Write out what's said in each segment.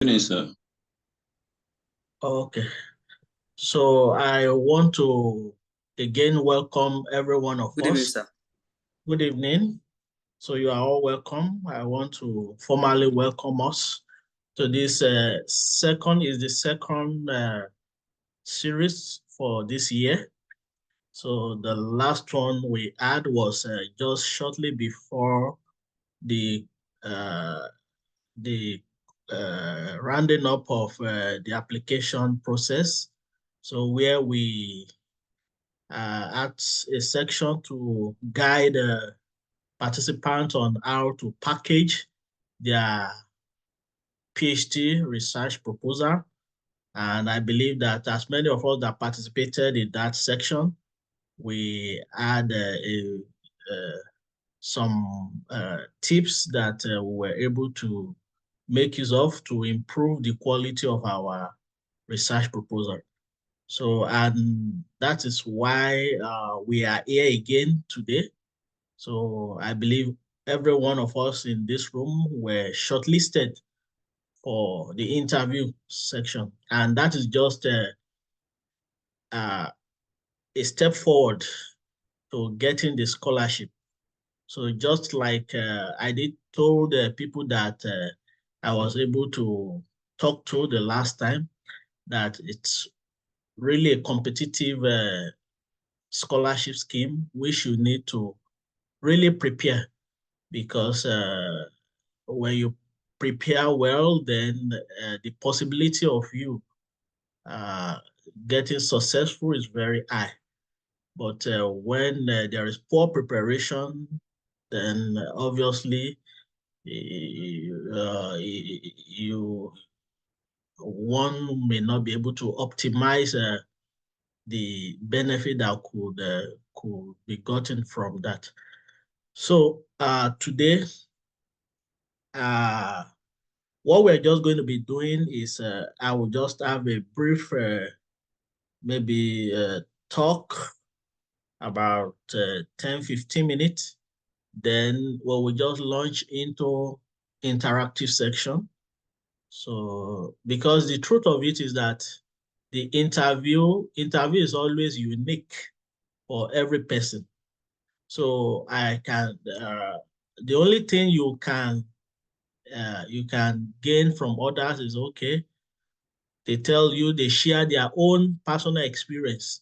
Good evening, sir. Okay, so I want to again welcome every one of Good evening, us. sir. Good evening. So you are all welcome. I want to formally welcome us to this second series for this year. So the last one we had was just shortly before the uh, the rounding up of the application process. So where we add a section to guide participants on how to package their PhD research proposal. And I believe that as many of us that participated in that section, we had some tips that we were able to make use of to improve the quality of our research proposal. So, and that is why we are here again today. So I believe every one of us in this room were shortlisted for the interview section. And that is just uh, a step forward to getting the scholarship. So just like I did told people that I was able to talk to the last time, that it's really a competitive scholarship scheme which you need to really prepare, because when you prepare well, then the possibility of you uh, getting successful is very high. But when there is poor preparation, then obviously you one may not be able to optimize the benefit that could be gotten from that. So today, uh, what we're just going to be doing is I will just have a brief, maybe talk about 10, 15 minutes. Then we will just launch into interactive section. So, because the truth of it is that the interview is always unique for every person. So the only thing you can gain from others is, okay, they tell you, they share their own personal experience.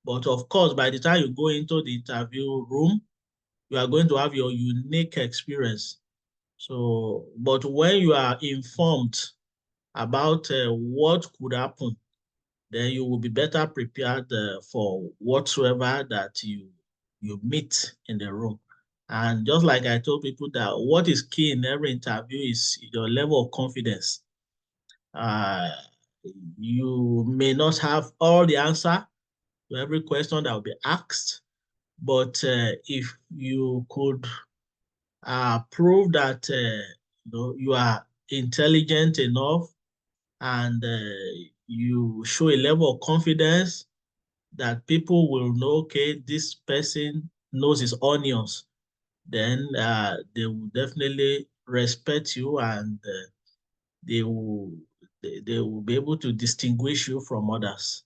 But of course, by the time you go into the interview room, you are going to have your unique experience. So, but when you are informed about what could happen, then you will be better prepared for whatsoever that you meet in the room. And just like I told people, that what is key in every interview is your level of confidence. Uh, you may not have all the answer to every question that will be asked, but if you could prove that you are intelligent enough, and you show a level of confidence that people will know, okay, this person knows his onions, then they will definitely respect you, and they will they will be able to distinguish you from others.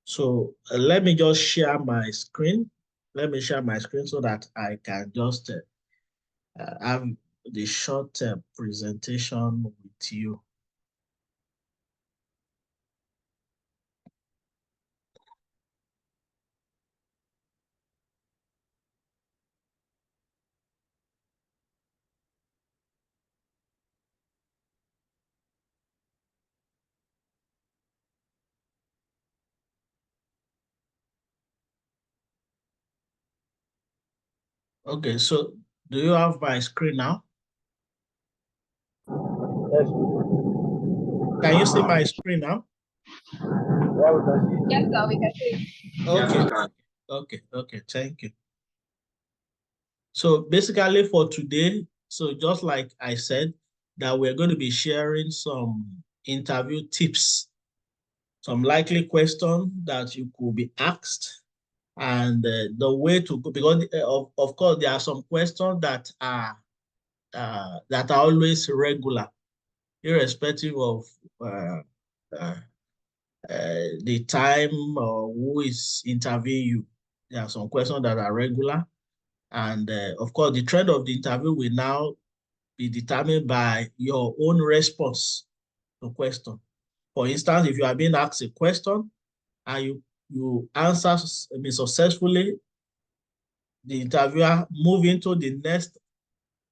So let me just share my screen. Let me share my screen so that I can just have the short presentation with you. Okay, so do you have my screen now? Yes. Can you see my screen now? Yeah, we can see. Yes, sir, we can see. Okay, okay, thank you. So basically for today, so just like I said, that we're going to be sharing some interview tips, some likely questions that you could be asked, and the way to go, because of course there are some questions that are always regular. irrespective of the time or who is interviewing you. There are some questions that are regular. And of course, the trend of the interview will now be determined by your own response to question. For instance, if you are being asked a question and you answer successfully, the interviewer move into the next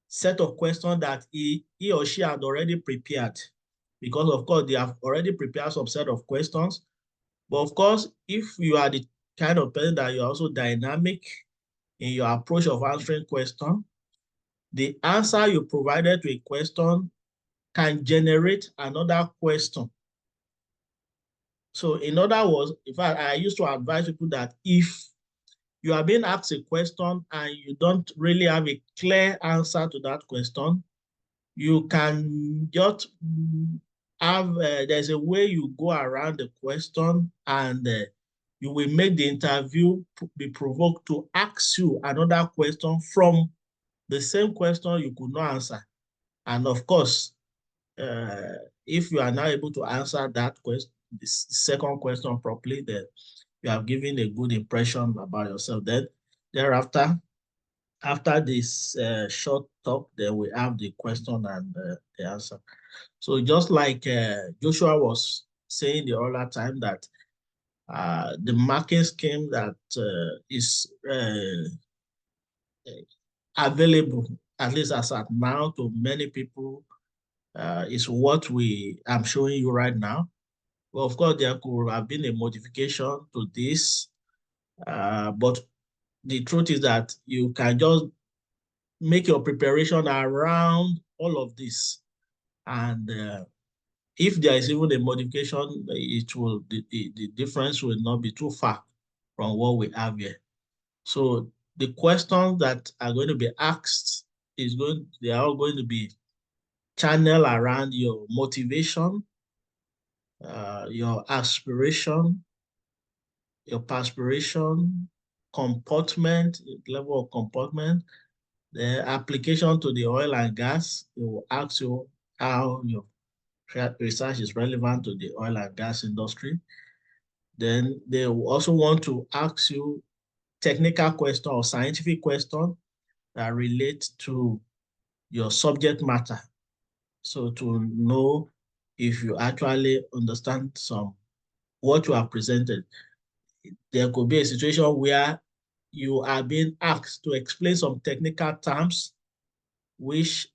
set of questions that he or she had already prepared. Because of course, they have already prepared some set of questions. But of course, if you are the kind of person that you're also dynamic in your approach of answering questions, the answer you provided to a question can generate another question. So in other words, in fact, I used to advise people that if you are being asked a question and you don't really have a clear answer to that question, you can just have, there's a way you go around the question and you will make the interview be provoked to ask you another question from the same question you could not answer. And of course, if you are not able to answer that question, the second question properly, then you have given a good impression about yourself. Then thereafter, after this short talk, then we have the question and the answer. So just like Joshua was saying the other time that the marking scheme that is available, at least as at now, to many people is what I'm showing you right now. Well, of course, there could have been a modification to this, but the truth is that you can just make your preparation around all of this. And if there is even a modification, the difference will not be too far from what we have here. So the questions that are going to be asked they are all going to be channeled around your motivation, your aspiration, your perspiration, comportment, level of comportment, the application to the oil and gas. They will ask you how your research is relevant to the oil and gas industry. Then they will also want to ask you technical question or scientific question that relate to your subject matter. So to know if you actually understand what you have presented. There could be a situation where you are being asked to explain some technical terms which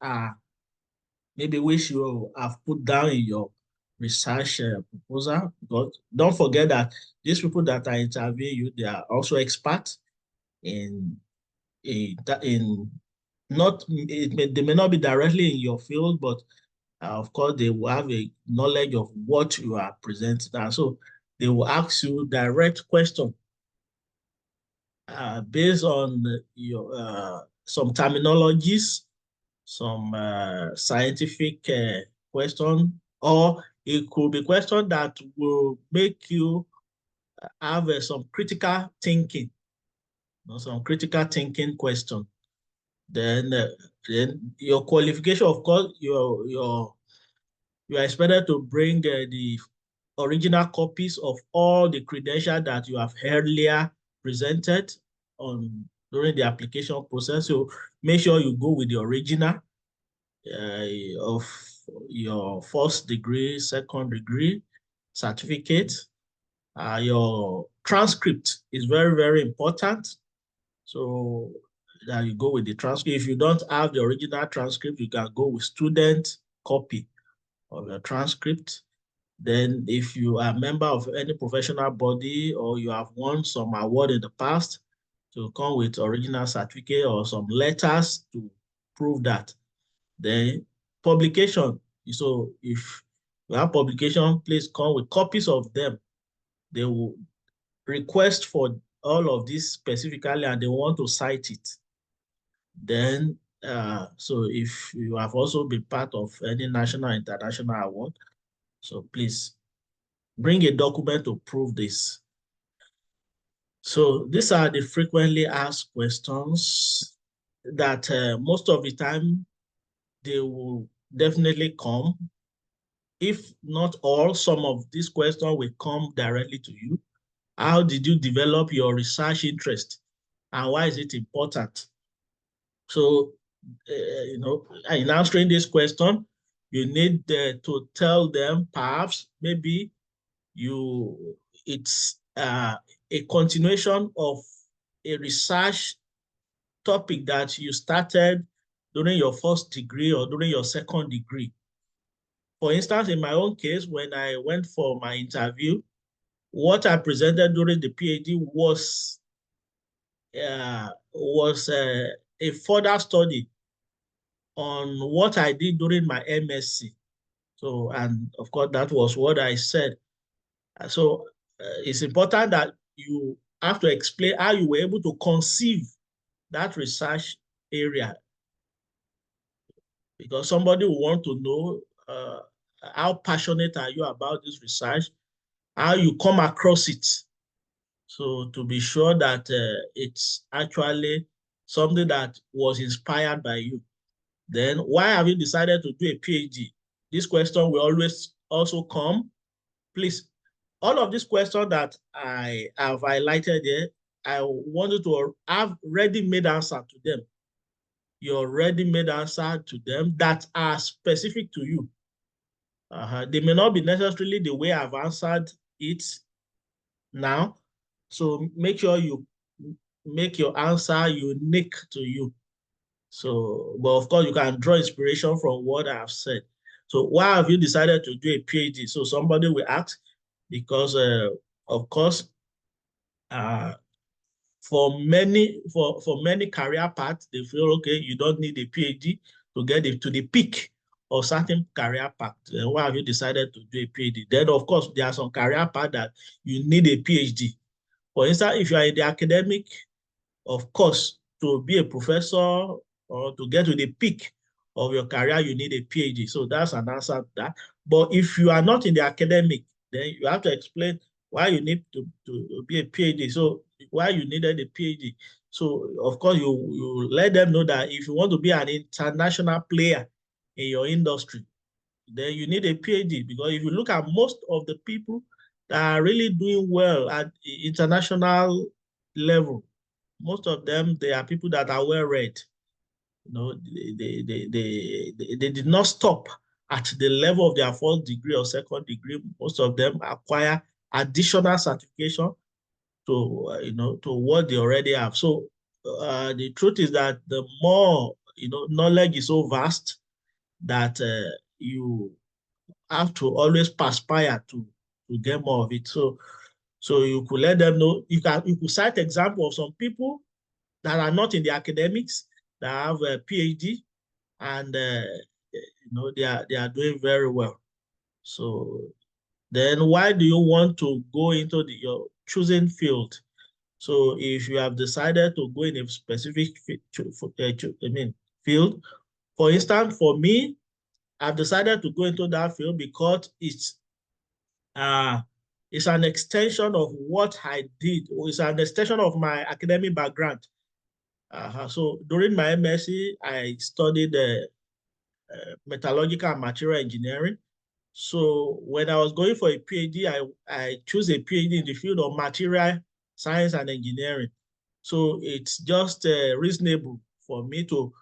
you have put down in your research proposal. But don't forget that these people that are interviewing you, they are also experts in not they may not be directly in your field, but of course they will have a knowledge of what you are presenting, and so they will ask you direct questions based on your some terminologies, some scientific question, or it could be question that will make you have some critical thinking, some critical thinking question. Then your qualification, of course, you are expected to bring the original copies of all the credentials that you have earlier presented during the application process. So make sure you go with the original of your first degree, second degree certificate. Your transcript is very, very important. So that you go with the transcript. If you don't have the original transcript, you can go with student copy of your transcript. Then if you are a member of any professional body or you have won some award in the past, to come with original certificate or some letters to prove that. Then publication. So if you have publication, please come with copies of them. They will request for all of this specifically and they want to cite it. Then, so if you have also been part of any national, international award, so please bring a document to prove this. So these are the frequently asked questions that most of the time they will definitely come. if not all, some of these questions will come directly to you. How did you develop your research interest? And why is it important? So, in answering this question, you need to tell them perhaps maybe it's a continuation of a research topic that you started during your first degree or during your second degree. For instance, in my own case, when I went for my interview, what I presented during the PhD was a further study on what I did during my MSc. So, and of course, that was what I said. So, it's important that you have to explain how you were able to conceive that research area, because somebody will want to know how passionate are you about this research, how you come across it. So to be sure that it's actually something that was inspired by you. Then why have you decided to do a PhD? This question will always also come. Please, all of these questions that I have highlighted here, I wanted to have ready-made answer to them. Your ready-made answer to them that are specific to you. They may not be necessarily the way I've answered it now. So make sure you make your answer unique to you. So, but of course, you can draw inspiration from what I have said. So why have you decided to do a PhD? So somebody will ask, because of course, uh, for many career paths, they feel, okay, you don't need a PhD to get to the peak of certain career path. Why have you decided to do a PhD? Then, of course, there are some career paths that you need a PhD. For instance, if you are in the academic, of course, to be a professor or to get to the peak of your career, you need a PhD. So that's an answer to that. But if you are not in the academic, then you have to explain why you need to be a PhD. So why you needed a PhD. So of course, you let them know that if you want to be an international player in your industry, then you need a PhD, because if you look at most of the people that are really doing well at international level, most of them, they are people that are well read. You know, they did not stop at the level of their first degree or second degree. Most of them acquire additional certification to to what they already have. So the truth is that the more knowledge is so vast that you have to always perspire to get more of it. So you could let them know. You could cite example of some people that are not in the academics that have a PhD, and they are doing very well. So then why do you want to go into your choosing field? So if you have decided to go in a specific field, for instance, for me, I've decided to go into that field because it's an extension of what I did, or it's an extension of my academic background. So during my MSc, I studied metallurgical and material engineering. So when I was going for a PhD, I chose a PhD in the field of material science and engineering. So it's just reasonable for me to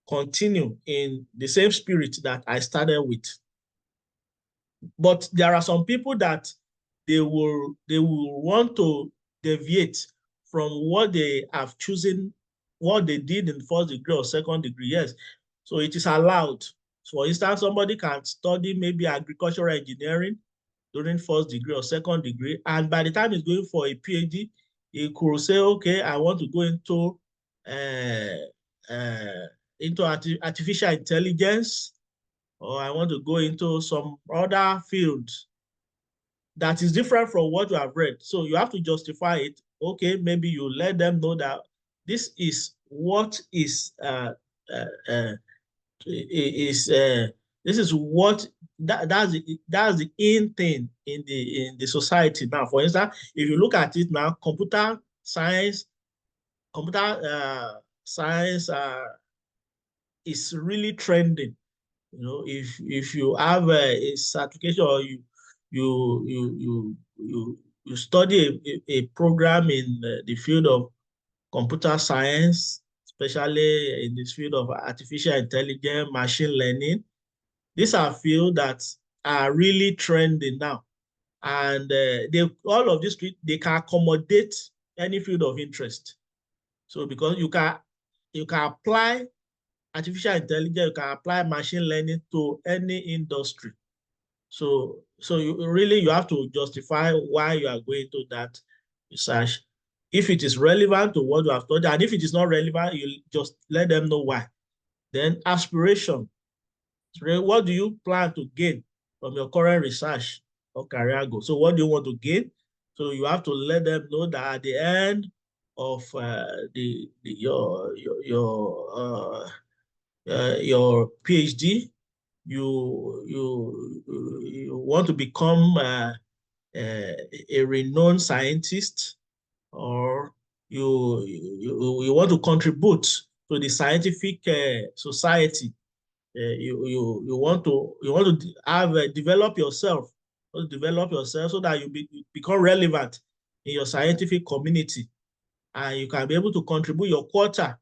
continue in the same spirit that I started with. But there are some people that they will want to deviate from what they have chosen, what they did in first degree or second degree. Yes, so it is allowed. For instance, somebody can study maybe agricultural engineering during first degree or second degree, and by the time he's going for a PhD, he could say, okay, I want to go into artificial intelligence, or I want to go into some other field that is different from what you have read. So you have to justify it. Okay, maybe you let them know that this is what this is what that's the in thing in the society now. For instance, if you look at it now, computer science is really trending. You know, if you have a certification or you study a program in the field of computer science, especially in this field of artificial intelligence, machine learning, these are fields that are really trending now. And all of these, they can accommodate any field of interest. So because you can apply artificial intelligence, you can apply machine learning to any industry. So you have to justify why you are going to that research. If it is relevant to what you have studied, and if it is not relevant, you just let them know why. Then aspiration. What do you plan to gain from your current research or career goal? So what do you want to gain? So you have to let them know that at the end of your PhD, you want to become a renowned scientist, or you want to contribute to the scientific society. You want to have develop yourself, so that you become relevant in your scientific community, and you can be able to contribute your quota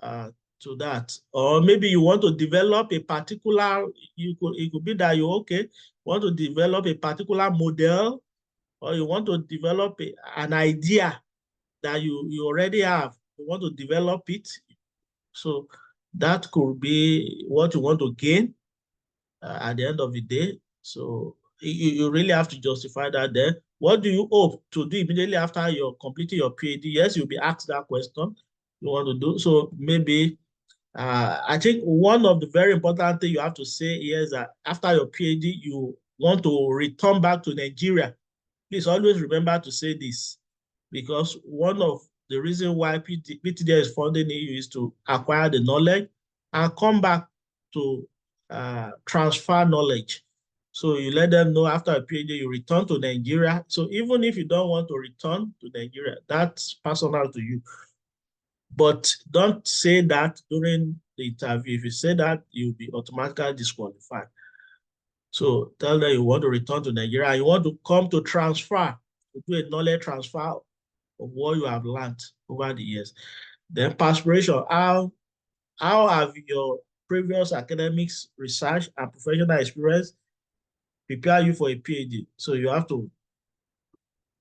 uh, to that. Or maybe you want to develop a particular, it could be that you want to develop a particular model, or you want to develop an idea that you already have. You want to develop it. So that could be what you want to gain at the end of the day. So you really have to justify that there. What do you hope to do immediately after you're completing your PhD? Yes, you'll be asked that question you want to do. So maybe I think one of the very important things you have to say here is that after your PhD, you want to return back to Nigeria. Please always remember to say this, because one of the reasons why PTDF is funding you is to acquire the knowledge and come back to transfer knowledge. So you let them know after a PhD, you return to Nigeria. So even if you don't want to return to Nigeria, that's personal to you. But don't say that during the interview. If you say that, you'll be automatically disqualified. So tell them you want to return to Nigeria. You want to come to transfer, to do a knowledge transfer of what you have learned over the years. Then perspiration. How have your previous academics, research, and professional experience prepare you for a PhD? So you have to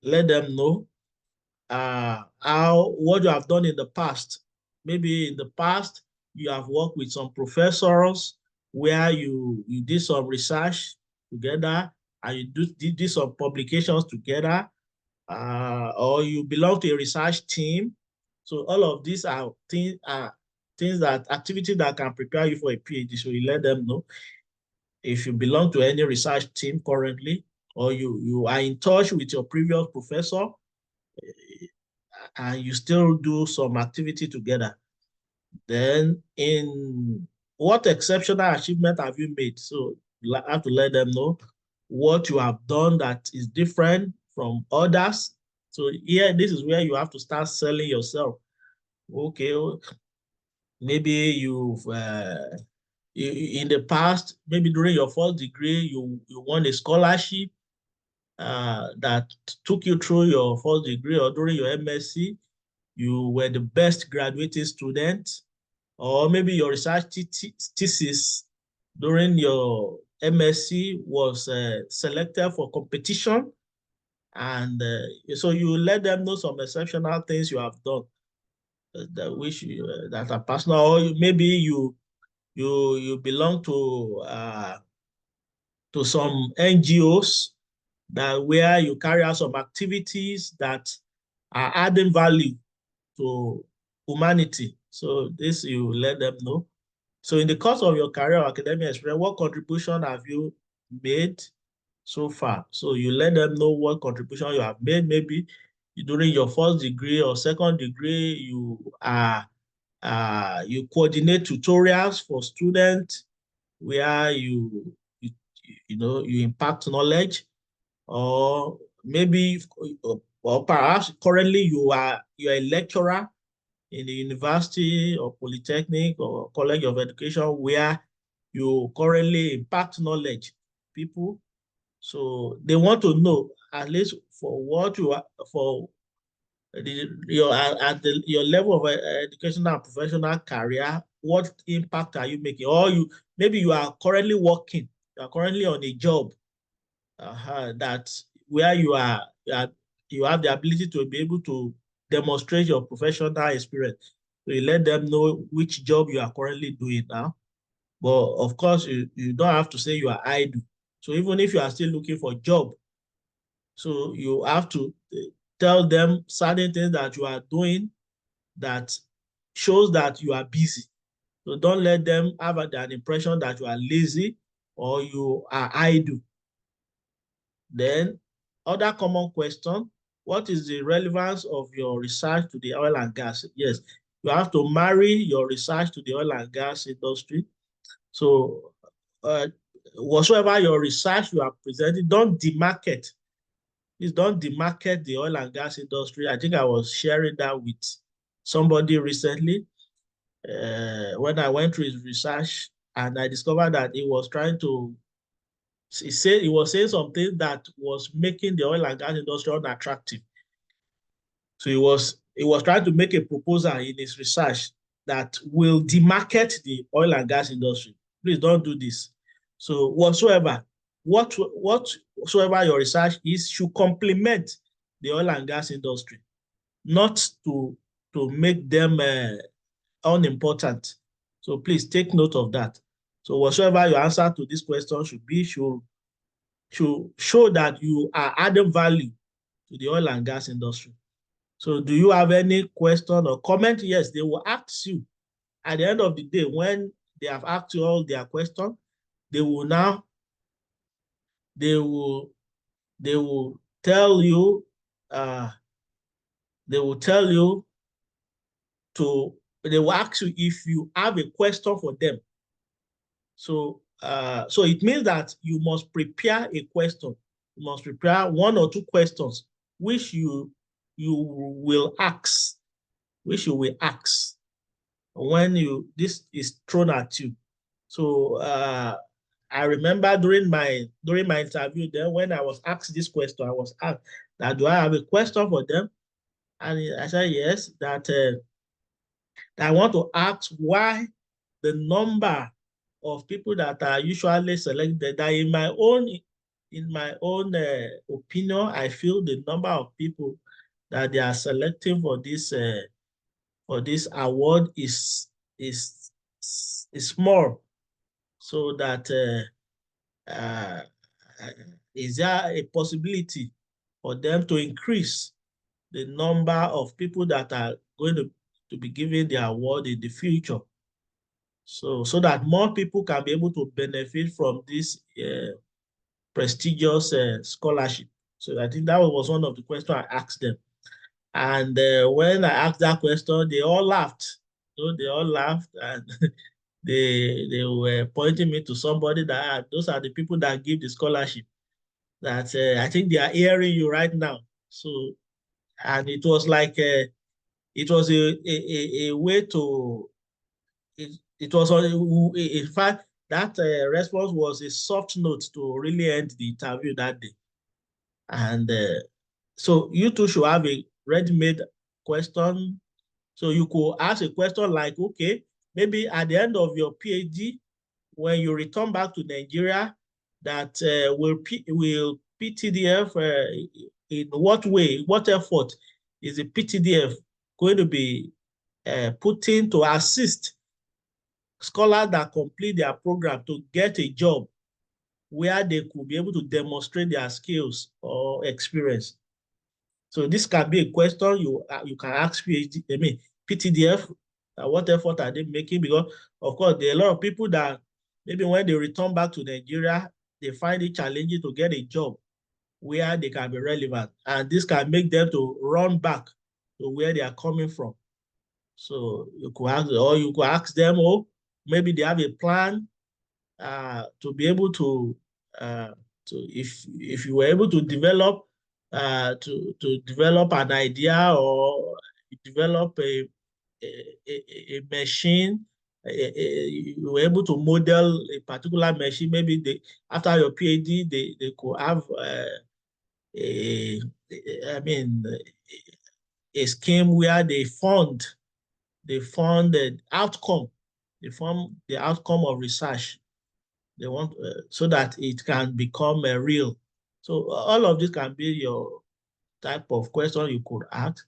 let them know what you have done in the past. Maybe in the past, you have worked with some professors where you did some research together, and you did some publications together, or you belong to a research team. So all of these are activities that can prepare you for a PhD. So you let them know. If you belong to any research team currently, or you are in touch with your previous professor, and you still do some activity together, then in what exceptional achievement have you made? So you have to let them know what you have done that is different from others. So here, this is where you have to start selling yourself. Okay, maybe in the past, maybe during your first degree, you won a scholarship that took you through your first degree, or during your MSc, you were the best graduating student, or maybe your research thesis during your MSc was selected for competition, and so you let them know some exceptional things you have done that are personal, or maybe you belong to some NGOs that where you carry out some activities that are adding value to humanity. So this you let them know. So in the course of your career or academic experience, what contribution have you made so far? So you let them know what contribution you have made. Maybe during your first degree or second degree, you coordinate tutorials for students where you impact knowledge, or maybe or perhaps currently you're a lecturer in the university or polytechnic or college of education where you currently impact knowledge people. So they want to know, at least for what you are, for your level of educational and professional career, what impact are you making? Or maybe you are currently working, you are currently on a job that where you have the ability to be able to demonstrate your professional experience. So you let them know which job you are currently doing now. But of course, you don't have to say you are idle. So even if you are still looking for a job, so you have to tell them certain things that you are doing that shows that you are busy. So don't let them have an impression that you are lazy or you are idle. Then other common question, what is the relevance of your research to the oil and gas? Yes, you have to marry your research to the oil and gas industry. So whatsoever your research you are presenting, don't demarket. Please don't demarket the oil and gas industry. I think I was sharing that with somebody recently when I went through his research, and I discovered that he was trying to, he was saying something that was making the oil and gas industry unattractive. So he was trying to make a proposal in his research that will demarket the oil and gas industry. Please don't do this. So whatsoever your research is should complement the oil and gas industry, not to make them unimportant. So please take note of that. So whatsoever your answer to this question should be, should show that you are adding value to the oil and gas industry. So do you have any question or comment? Yes, they will ask you at the end of the day when they have asked you all their questions. They will now they will tell you they will tell you to they will ask you if you have a question for them. So so it means that you must prepare a question. You must prepare one or two questions which you will ask, when this is thrown at you. So I remember during my interview there, when I was asked this question, I was asked that, do I have a question for them? And I said yes, that I want to ask why the number of people that are usually selected, that in my own opinion, I feel the number of people that they are selecting for this award is small. So that is there a possibility for them to increase the number of people that are going to be given the award in the future? So that more people can be able to benefit from this prestigious scholarship. So I think that was one of the questions I asked them. And when I asked that question, they all laughed. So they all laughed, and they were pointing me to somebody that those are the people that give the scholarship. That I think they are hearing you right now. So, and it was like it was a way to it was in fact that response was a soft note to really end the interview that day. And so you too should have a ready-made question. So you could ask a question like, okay, maybe at the end of your PhD, when you return back to Nigeria, that will PTDF, in what way, what effort is the PTDF going to be putting to assist scholars that complete their program to get a job where they could be able to demonstrate their skills or experience? So this can be a question you can ask PTDF. What effort are they making? Because of course there are a lot of people that maybe when they return back to Nigeria, they find it challenging to get a job where they can be relevant, and this can make them to run back to where they are coming from. So you could ask them, oh, maybe they have a plan to be able to if you were able to develop an idea or develop a machine you were able to model a particular machine. Maybe after your PhD, they could have I mean, a scheme where they fund the outcome, they fund the outcome of research. They want so that it can become real. So all of this can be your type of question you could ask.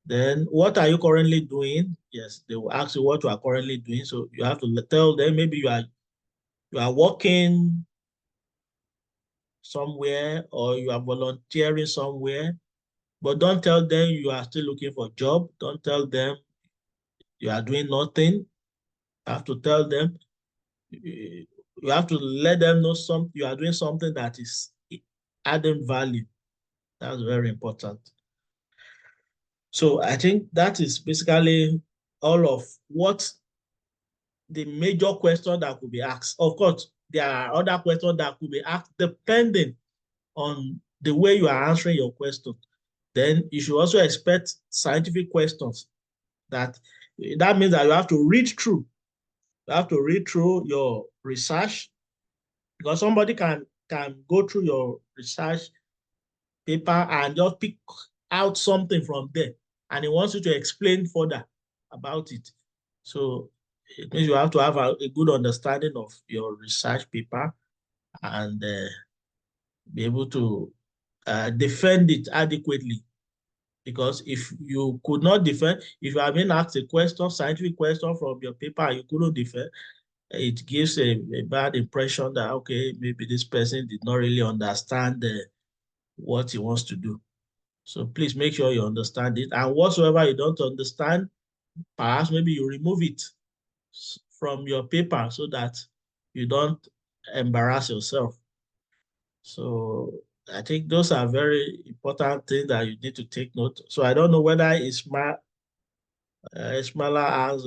Then, what are you currently doing? Yes, they will ask you what you are currently doing. So you have to tell them maybe you are working somewhere or you are volunteering somewhere, but don't tell them you are still looking for a job. Don't tell them you are doing nothing. You have to tell them, you have to let them know you are doing something that is adding value. That's very important. So I think that is basically all of what the major question that could be asked. Of course, there are other questions that could be asked depending on the way you are answering your question. Then you should also expect scientific questions. That means that you have to read through. You have to read through your research, because somebody can go through your research paper and just pick out something from there, and he wants you to explain further about it. So it means you have to have a good understanding of your research paper and be able to defend it adequately. Because if you could not defend, if you have been asked a question, scientific question from your paper, and you couldn't defend, it gives a bad impression that, okay, maybe this person did not really understand what he wants to do. So please make sure you understand it. And whatsoever you don't understand, perhaps maybe you remove it from your paper so that you don't embarrass yourself. So I think those are very important things that you need to take note. So I don't know whether Ismaila has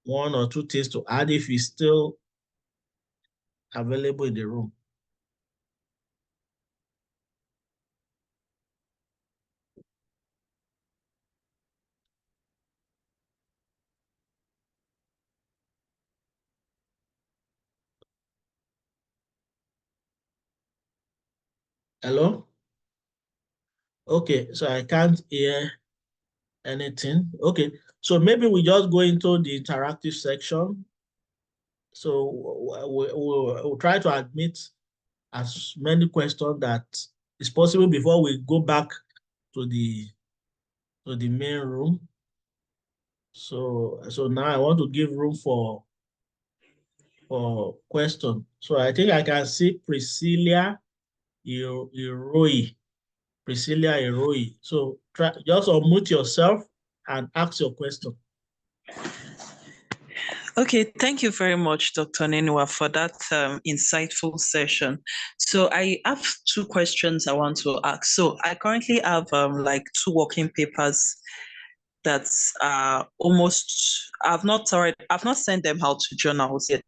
one or two things to add if he's still available in the room. Hello? Okay, so I can't hear anything. Okay, so maybe we just go into the interactive section. So we'll try to admit as many questions that is possible before we go back to the main room. So now I want to give room for question. So I think I can see Priscilla Iroi. Priscilla Iroi. So just unmute yourself and ask your question. Okay, thank you very much, Dr. Nenuwa, for that insightful session. So I have two questions I want to ask. So I currently have like two working papers that are almost, I've not sent them out to journals yet.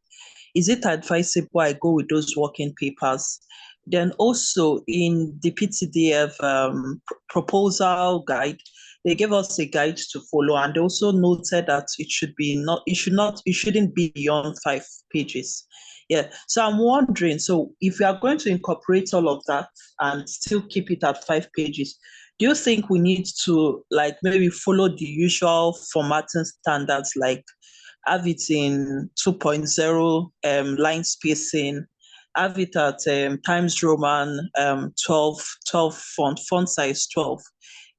Is it advisable I go with those working papers? Then also in the PTDF proposal guide, they gave us a guide to follow, and they also noted that it shouldn't be beyond 5 pages. Yeah. So I'm wondering, so if we are going to incorporate all of that and still keep it at 5 pages, do you think we need to like maybe follow the usual formatting standards, like have it in 2.0 line spacing, have it at Times Roman 12 font size 12?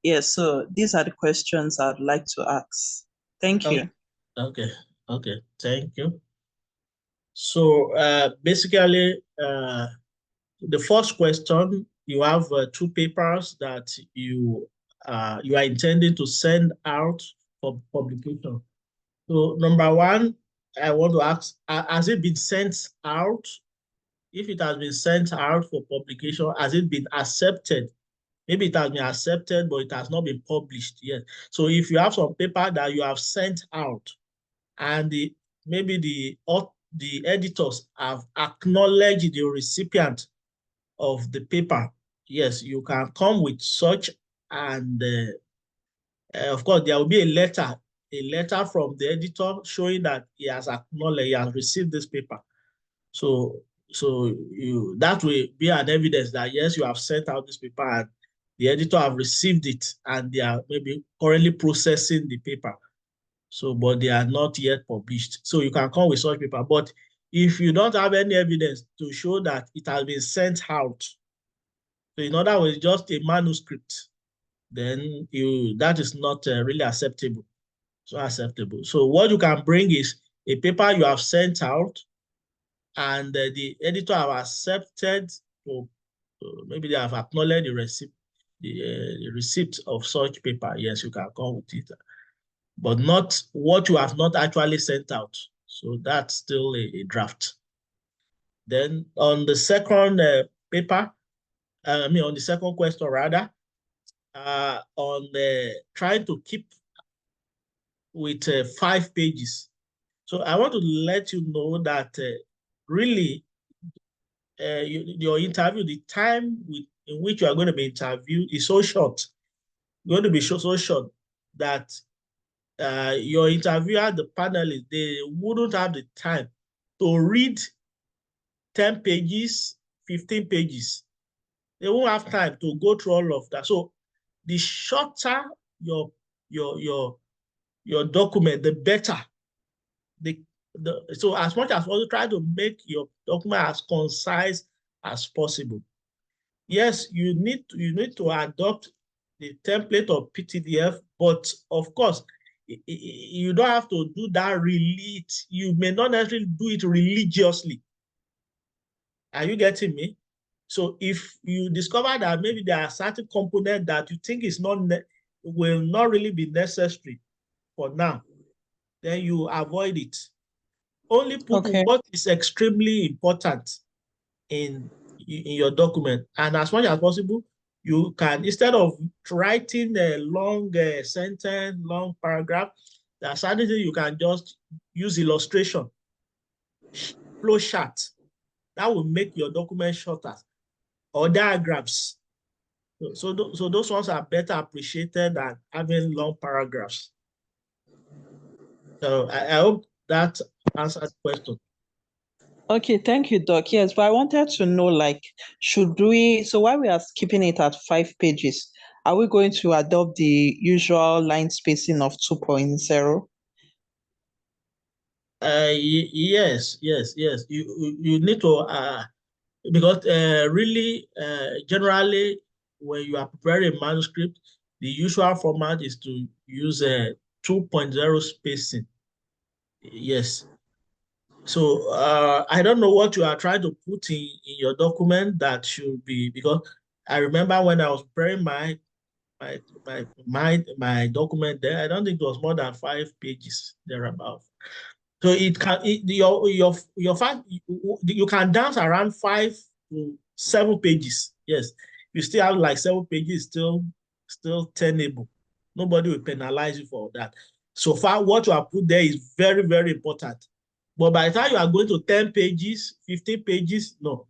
Yeah, so these are the questions I'd like to ask. Thank you. Okay, thank you. So basically, the first question, you have two papers that you are intending to send out for publication. So number one, I want to ask, has it been sent out? If it has been sent out for publication, has it been accepted? Maybe it has been accepted, but it has not been published yet. So if you have some paper that you have sent out and maybe the editors have acknowledged the recipient of the paper, yes, you can come with such, and of course, there will be a letter a letter from the editor showing that he has acknowledged, he has received this paper. So that will be an evidence that yes, you have sent out this paper and the editor have received it and they are maybe currently processing the paper. So, but they are not yet published. So you can come with such paper. But if you don't have any evidence to show that it has been sent out, so in other words, just a manuscript, then that is not really acceptable. So acceptable. So what you can bring is a paper you have sent out, and the editor have accepted, or maybe they have acknowledged the receipt of such paper. Yes, you can come with it, but not what you have not actually sent out. So that's still a draft. Then on the second paper, on the second question rather, on trying to keep with 5 pages. So I want to let you know that really your interview, the time in which you are going to be interviewed is so short. It's going to be so short that your interviewer, the panelists, they wouldn't have the time to read 10 pages, 15 pages. They won't have time to go through all of that. So the shorter your document, the better. So as much as possible, try to make your document as concise as possible. Yes, you need to adopt the template of PTDF, but of course, you don't have to do that really. You may not necessarily do it religiously. Are you getting me? So if you discover that maybe there are certain components that you think will not really be necessary for now, then you avoid it. Only put what is extremely important in your document, and as much as possible, you can, instead of writing a long sentence, long paragraph, there are certain things you can just use illustration, flow chart. That will make your document shorter, or diagrams. So those ones are better appreciated than having long paragraphs. So I hope that answered the question. Okay, thank you, Doc. Yes, but I wanted to know, like, so while we are keeping it at 5 pages, are we going to adopt the usual line spacing of 2.0? Yes. You need to, because really, generally, when you are preparing a manuscript, the usual format is to use a 2.0 spacing. Yes. So I don't know what you are trying to put in your document that should be, because I remember when I was preparing my document there, I don't think it was more than 5 pages thereabout. So your fact, you can dance around 5 to 7 pages. Yes, you still have like 7 pages, still tenable. Nobody will penalize you for that. So far, what you have put there is very, very important. But by the time you are going to 10 pages, 15 pages, no.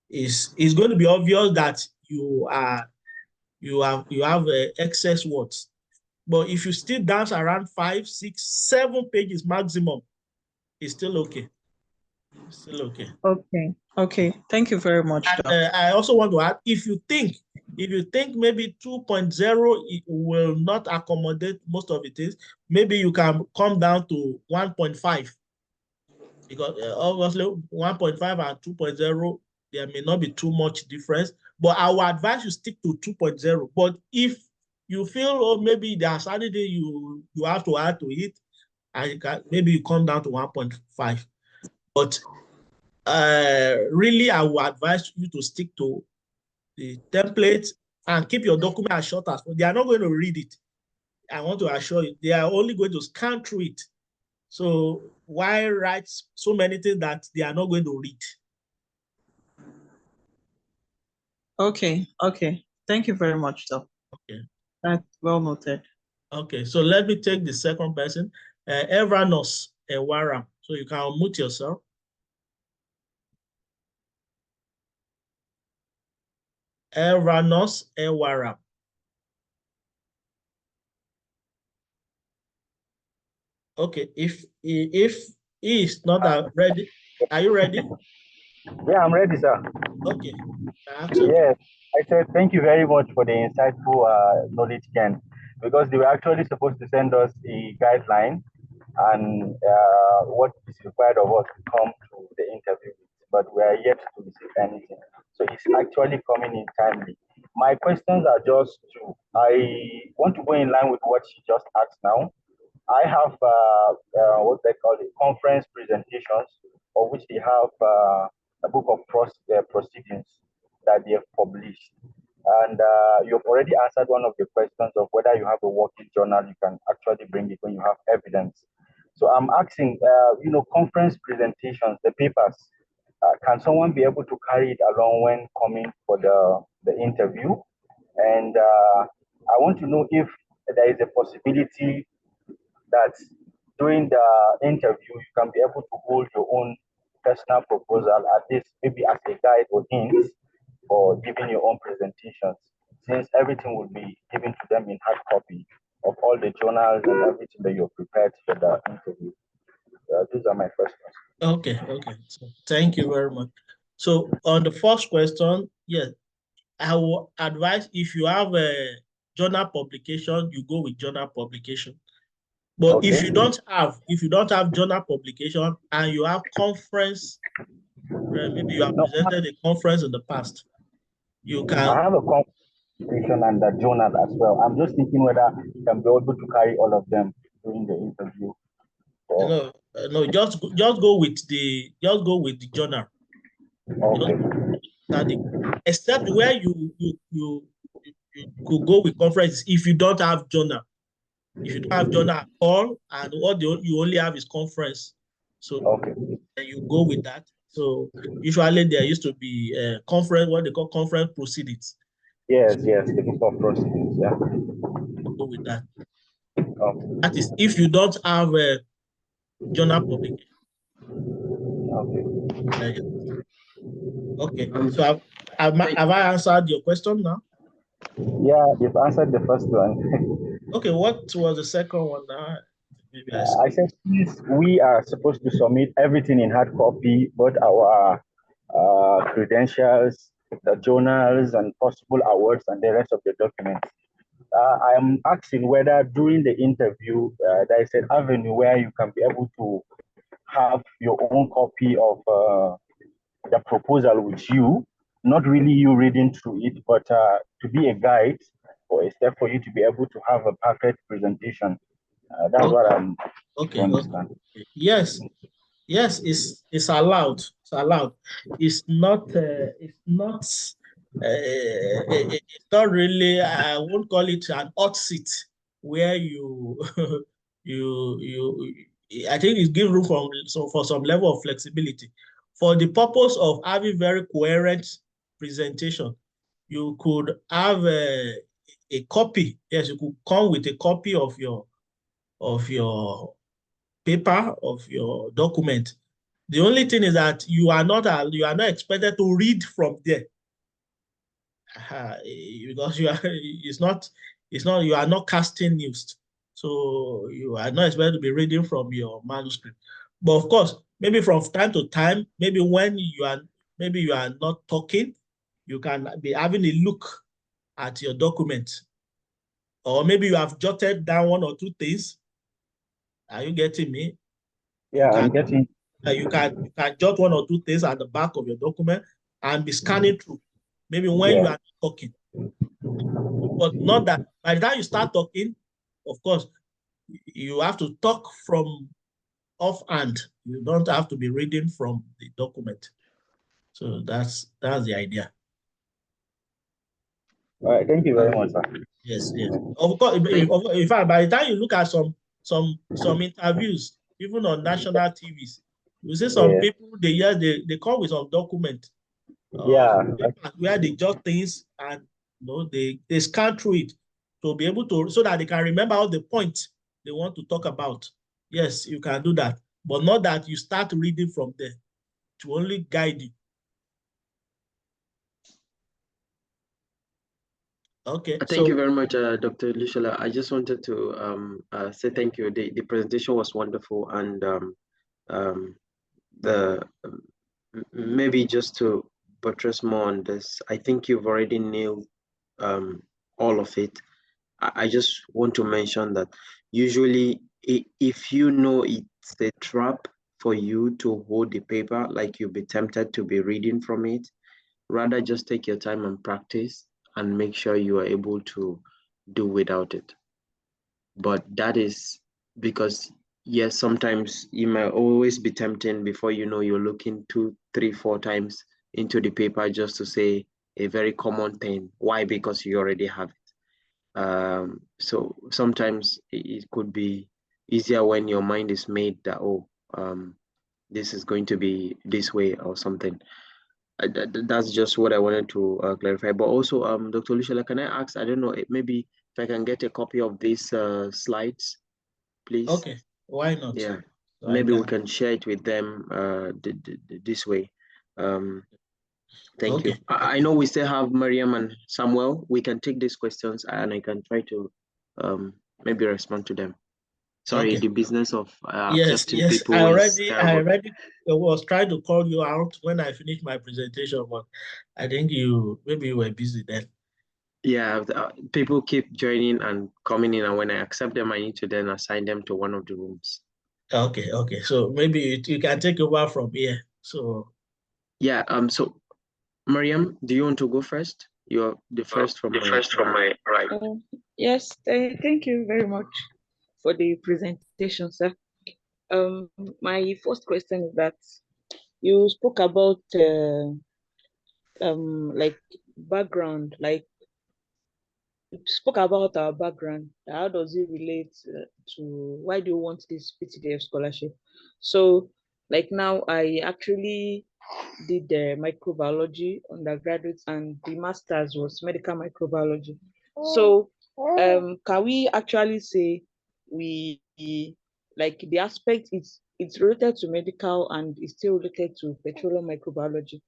It's going to be obvious that you have excess words. But if you still dance around 5, 6, 7 pages maximum, it's still okay. It's still okay. Okay. Thank you very much, Doc. I also want to add, if you think maybe 2.0 will not accommodate most of it, maybe you can come down to 1.5, because obviously 1.5 and 2.0, there may not be too much difference, but I would advise you stick to 2.0. But if you feel, maybe there's something you have to add to it, and maybe you come down to 1.5. But really, I would advise you to stick to the template and keep your document as short as possible. They are not going to read it. I want to assure you, they are only going to scan through it. So why write so many things that they are not going to read? Okay. Thank you very much, Doc. Okay. That's well noted. Okay, so let me take the second person, Evranos Ewaram. So you can unmute yourself. Evranos Ewaram. Okay, if he is not ready, are you ready? Yeah, I'm ready, sir. Okay. Action. Yes, I said thank you very much for the insightful knowledge gain, because they were actually supposed to send us a guideline and what is required of us to come to the interview, but we are yet to receive anything. So it's actually coming in timely. My questions are just two. I want to go in line with what she just asked now. I have what they call it, conference presentations, of which they have a book of proceedings that they have published. And you've already answered one of the questions of whether you have a working journal you can actually bring it when you have evidence. So I'm asking, conference presentations, the papers, can someone be able to carry it along when coming for the interview? And I want to know if there is a possibility that during the interview, you can be able to hold your own personal proposal, at least maybe as a guide or hint for giving your own presentations, since everything will be given to them in hard copy of all the journals and everything that you're prepared for the interview. These are my first questions. Okay, okay. So thank you very much. So on the first question, yes, I will advise if you have a journal publication, you go with journal publication. But Okay. if you don't have journal publication and you have conference, maybe you have No, presented a conference in the past, you I can. have a conversation and a journal as well. I'm just thinking whether you can be able to carry all of them during the interview. Or, No, just go with the journal. Just okay. study, except where you could go with conferences if you don't have journal. If you don't have journal at all, and what you only have is conference, so Okay. you go with that. So usually there used to be conference, what they call conference proceedings. Yes, yes, the book of proceedings. Yeah. Go with that. Okay. That is if you don't have a journal publication. Okay. Okay. So have I answered your question now? Yeah, you've answered the first one. Okay. What was the second one now? Maybe I I said, since we are supposed to submit everything in hard copy, both our credentials, the journals, and possible awards, and the rest of the documents. I'm asking whether during the interview there is an avenue where you can be able to have your own copy of the proposal with you, not really you reading through it, but to be a guide or a step for you to be able to have a perfect presentation. That's okay. what I'm Okay. to understand. Yes. Yes, it's allowed. It's allowed. It's not. It's not. It's not really. I won't call it an hot seat where you you. I think it gives room for some level of flexibility. For the purpose of having very coherent presentation, you could have a copy. Yes, you could come with a copy of your paper, of your document. The only thing is that you are not expected to read from there, because you are not casting news, so you are not expected to be reading from your manuscript. But of course, maybe from time to time, maybe when you are not talking, you can be having a look at your document, or maybe you have jotted down one or two things. Are you getting me? You Yeah, can I'm getting. you can jot one or two things at the back of your document and be scanning through. Maybe when you Yeah, are talking, but not that by the time you start talking, of course, you have to talk from offhand. You don't have to be reading from the document. So that's the idea. all right. Thank you very much, sir. Yes, yes. Of course, in fact, by the time you look at some interviews, even on national TVs, you see some Yeah, people they come with some document, yeah, where they jot things, and they scan through it to be able to, so that they can remember all the points they want to talk about. Yes, you can do that, but not that you start reading from there, to only guide you. Okay. Thank you very much, Dr. Olushola. I just wanted to say thank you. The presentation was wonderful, and the maybe just to buttress more on this, I think you've already nailed all of it. I just want to mention that usually if you know it's a trap for you to hold the paper, like you'll be tempted to be reading from it, rather just take your time and practice and make sure you are able to do without it. But that is because, yes, sometimes you might always be tempting before you know you're looking 2, 3, 4 times into the paper just to say a very common thing. Why? Because you already have it. So sometimes it could be easier when your mind is made that, oh, this is going to be this way or something. That's just what I wanted to clarify. But also, Dr. Olushola, can I ask, I don't know, maybe if I can get a copy of these slides, please? Okay, why not? Yeah, So maybe we can share it with them this way. Thank you. Okay. I know we still have Mariam and Samuel. We can take these questions and I can try to maybe respond to them. Sorry, Okay. the business of Yes, accepting yes. people I is terrible. already was trying to call you out when I finished my presentation, but I think maybe you were busy then. Yeah, people keep joining and coming in, and when I accept them, I need to then assign them to one of the rooms. Okay, okay. So maybe you can take over from here. So yeah. So Mariam, do you want to go first? You're the first from my right. Yes, thank you very much for the presentation, sir. My first question is that you spoke about like background, like you spoke about our background. How does it relate to why do you want this PTDF scholarship? So, like now, I actually did the microbiology undergraduate, and the master's was medical microbiology. So, can we actually say we like the aspect it's related to medical and it's still related to petroleum microbiology?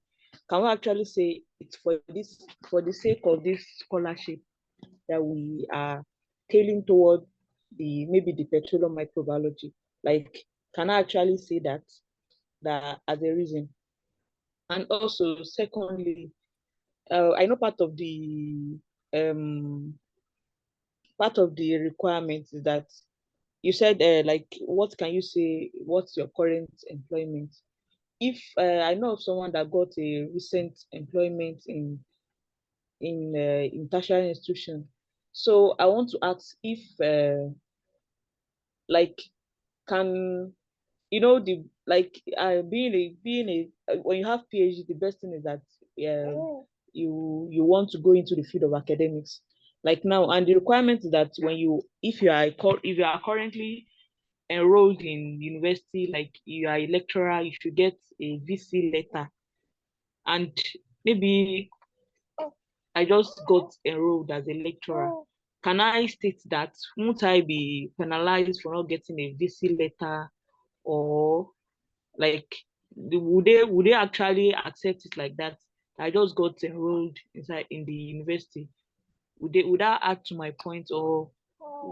Can we actually say it's for the sake of this scholarship that we are tailing toward maybe the petroleum microbiology? Like, can I actually say that as a reason? And also, secondly, I know um part of the requirements is that you said like what can you say? What's your current employment? If I know of someone that got a recent employment in tertiary institution, so I want to ask if like can the like being a when you have PhD, the best thing is that you want to go into the field of academics. Like now, and the requirement is that when you if you are currently enrolled in university, like you are a lecturer, you should get a VC letter. And maybe I just got enrolled as a lecturer. Can I state that? Won't I be penalized for not getting a VC letter, or like would they actually accept it like that? I just got enrolled inside in the university. Would that add to my point, or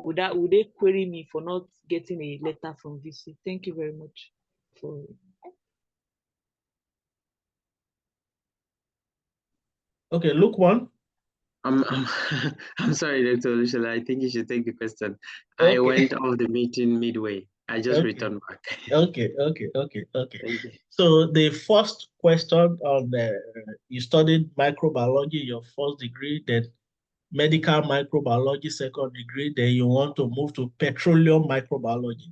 would they query me for not getting a letter from VC? Thank you very much for. okay, Lukman. I'm sorry, Dr. Olushola. I think you should take the question. Okay. I went off the meeting midway. I just returned back. Okay. Thank you. So the first question on you studied microbiology, your first degree, then medical microbiology, second degree, then you want to move to petroleum microbiology.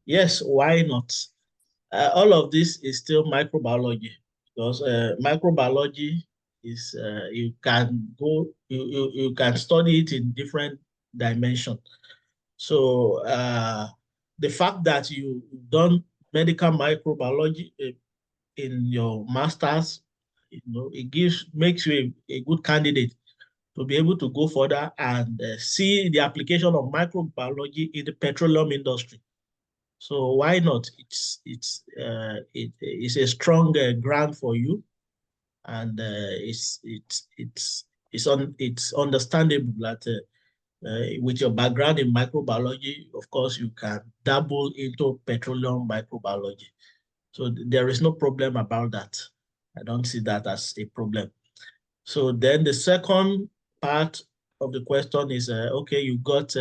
Yes, why not? All of this is still microbiology because microbiology is you can study it in different dimensions. So the fact that you've done medical microbiology in your master's, it makes you a good candidate to be able to go further and see the application of microbiology in the petroleum industry. So why not? It's a strong grant for you, and it's understandable that with your background in microbiology, of course, you can dabble into petroleum microbiology. So there is no problem about that. I don't see that as a problem. So then the second part of the question is, okay, you got,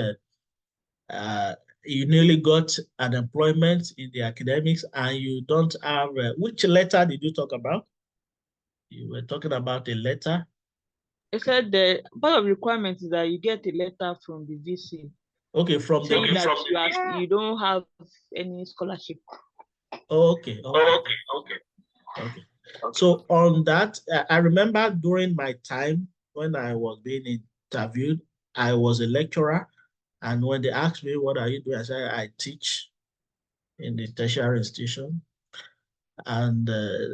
you nearly got an employment in the academics and you don't have, which letter did you talk about? You were talking about a letter. I said the part of the requirement is that you get a letter from the VC. Okay, from saying the that you don't have any scholarship. Okay. So on that, I remember during my time when I was being interviewed, I was a lecturer. And when they asked me, what are you doing? I said, I teach in the tertiary institution. And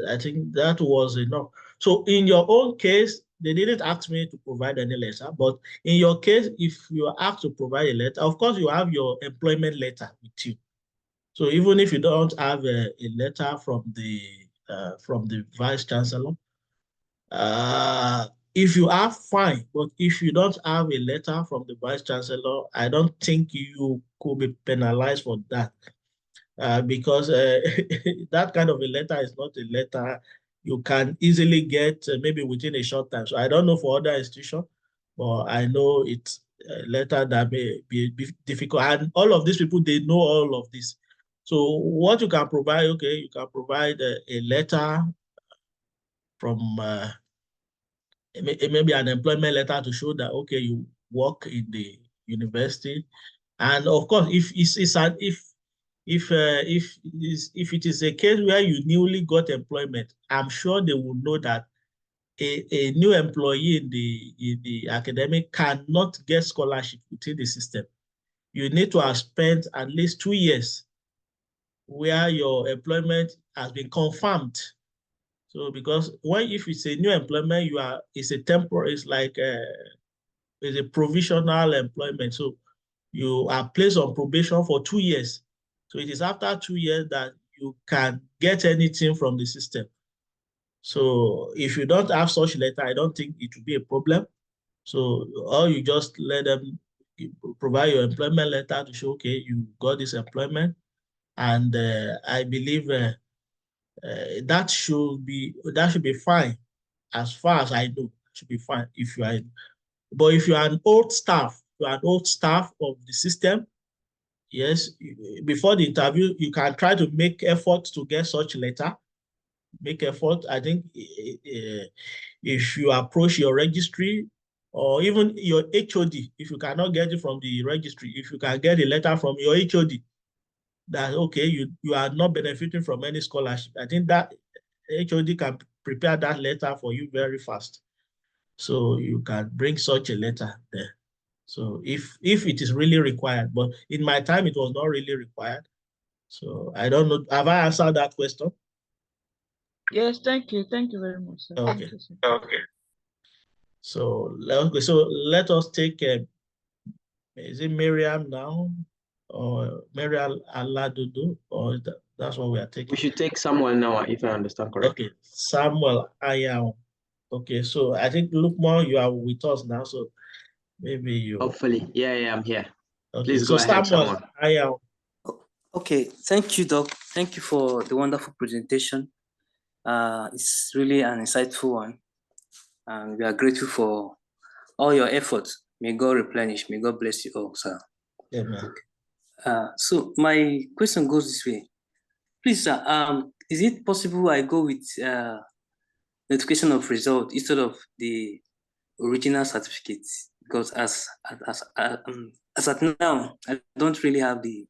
I think that was enough. So in your own case, they didn't ask me to provide any letter, but in your case, if you are asked to provide a letter, of course, you have your employment letter with you. So even if you don't have a letter from the vice chancellor, if you are fine, but if you don't have a letter from the vice chancellor, I don't think you could be penalized for that. Because that kind of a letter is not a letter you can easily get maybe within a short time. So I don't know for other institutions, but I know it's a letter that may be difficult. And all of these people, they know all of this. So what you can provide, okay, you can provide a letter from maybe an employment letter to show that, okay, you work in the university. And of course, if it is a case where you newly got employment, I'm sure they will know that a new employee in the academic cannot get scholarship within the system. You need to have spent at least 2 years where your employment has been confirmed. So because if it's a new employment, it's a temporary, it's like it's a provisional employment. So you are placed on probation for 2 years. So it is after 2 years that you can get anything from the system. So if you don't have such letter, I don't think it will be a problem. So or you just let them provide your employment letter to show, okay, you got this employment. And I believe that should be fine. As far as I know, it should be fine if you are. But if you are an old staff, of the system, yes, before the interview, you can try to make efforts to get such letter. Make effort. I think if you approach your registry or even your HOD, if you cannot get it from the registry, if you can get a letter from your HOD that, okay, you are not benefiting from any scholarship, I think that HOD can prepare that letter for you very fast. So you can bring such a letter there. So if it is really required, but in my time, it was not really required. So I don't know. Have I answered that question? Yes, thank you. Thank you very much, sir. Okay. You, sir. Okay. So let us take, is it Miriam now? Or Miriam Aladudu? Or that's what we are taking? We should take Samuel now, if I understand correctly. Okay, Samuel Ayao. Okay, so I think Lukman, you are with us now, so maybe you. Hopefully, yeah, I'm here. Okay, please so go ahead, Samuel Ayao. Okay, thank you, Doc. Thank you for the wonderful presentation. It's really an insightful one. And we are grateful for all your efforts. May God replenish. May God bless you all, sir. Amen. So my question goes this way. Please, sir, is it possible I go with notification of result instead of the original certificate? Because as at now, I don't really have the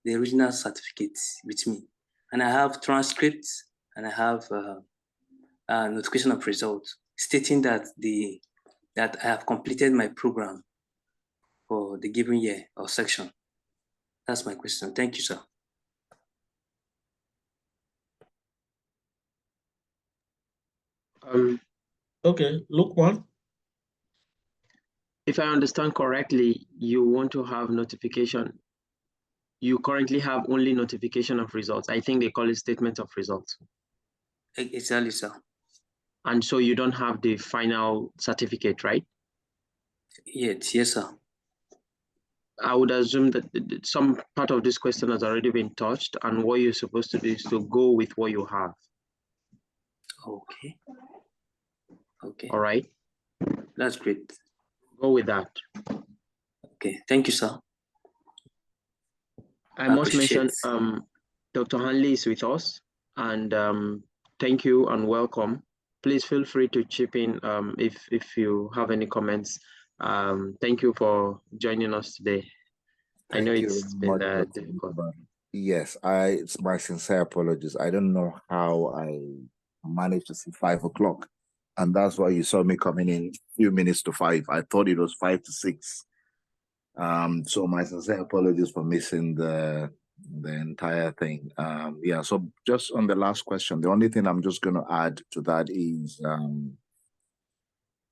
original certificate with me, and I have transcripts and I have notification of result stating that that I have completed my program for the given year or section. That's my question. Thank you, sir. Okay, Lukman. If I understand correctly, you want to have notification. You currently have only notification of results. I think they call it statement of results. Exactly, sir. And so you don't have the final certificate, right? Yes, sir. I would assume that some part of this question has already been touched, and what you're supposed to do is to go with what you have. Okay. Okay. All right. That's great. Go with that. Okay. Thank you, sir. I must mention, Dr. Hanley is with us, and thank you and welcome. Please feel free to chip in if you have any comments. Thank you for joining us today. I know it's been difficult. Yes, it's my sincere apologies. I don't know how I managed to see 5 o'clock, and that's why you saw me coming in a few minutes to 5. I thought it was 5 to 6. So my sincere apologies for missing the entire thing. Yeah, so just on the last question, the only thing I'm just going to add to that is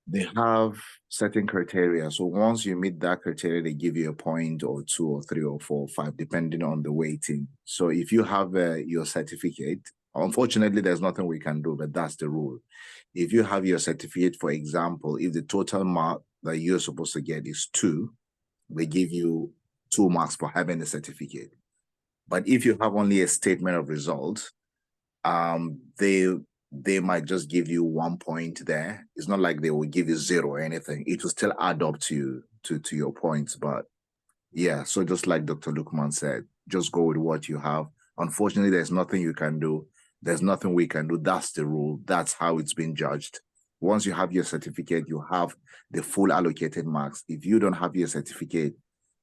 they have certain criteria. So once you meet that criteria, they give you a point or 2 or 3 or 4 or 5, depending on the weighting. So if you have your certificate, unfortunately, there's nothing we can do, but that's the rule. If you have your certificate, for example, if the total mark that you're supposed to get is 2, they give you 2 marks for having the certificate. But if you have only a statement of results, they might just give you 1 point there. It's not like they will give you 0 or anything. It will still add up to your points. But yeah, so just like Dr. Lukman said, just go with what you have. Unfortunately, there's nothing you can do. There's nothing we can do. That's the rule. That's how it's been judged. Once you have your certificate, you have the full allocated marks. If you don't have your certificate,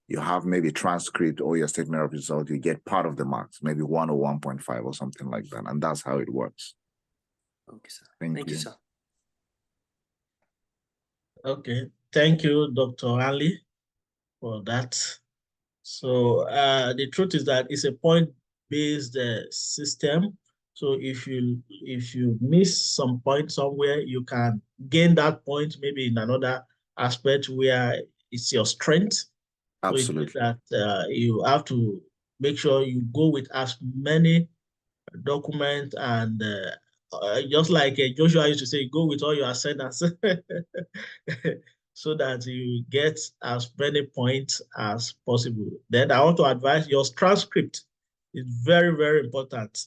you have maybe transcript or your statement of result, you get part of the marks, maybe 1 or 1.5 or something like that. And that's how it works. Okay, sir. Thank you, sir. Okay, thank you, Dr. Ali, for that. So the truth is that it's a point-based system. So if you miss some point somewhere, you can gain that point maybe in another aspect where it's your strength. Absolutely. So it means that you have to make sure you go with as many documents and just like Joshua used to say, go with all your ascendants so that you get as many points as possible. Then I want to advise your transcript is very, very important.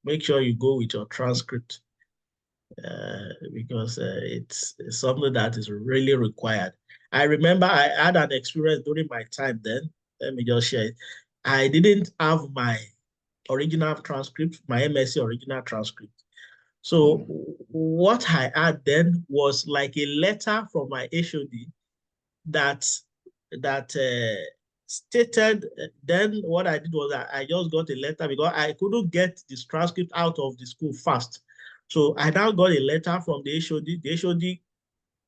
Make sure you go with your transcript because it's something that is really required. I remember I had an experience during my time then. Let me just share it. I didn't have my original transcript, my MSc original transcript. So what I had then was like a letter from my HOD that stated, then what I did was I just got a letter because I couldn't get this transcript out of the school fast. So I now got a letter from the HOD. The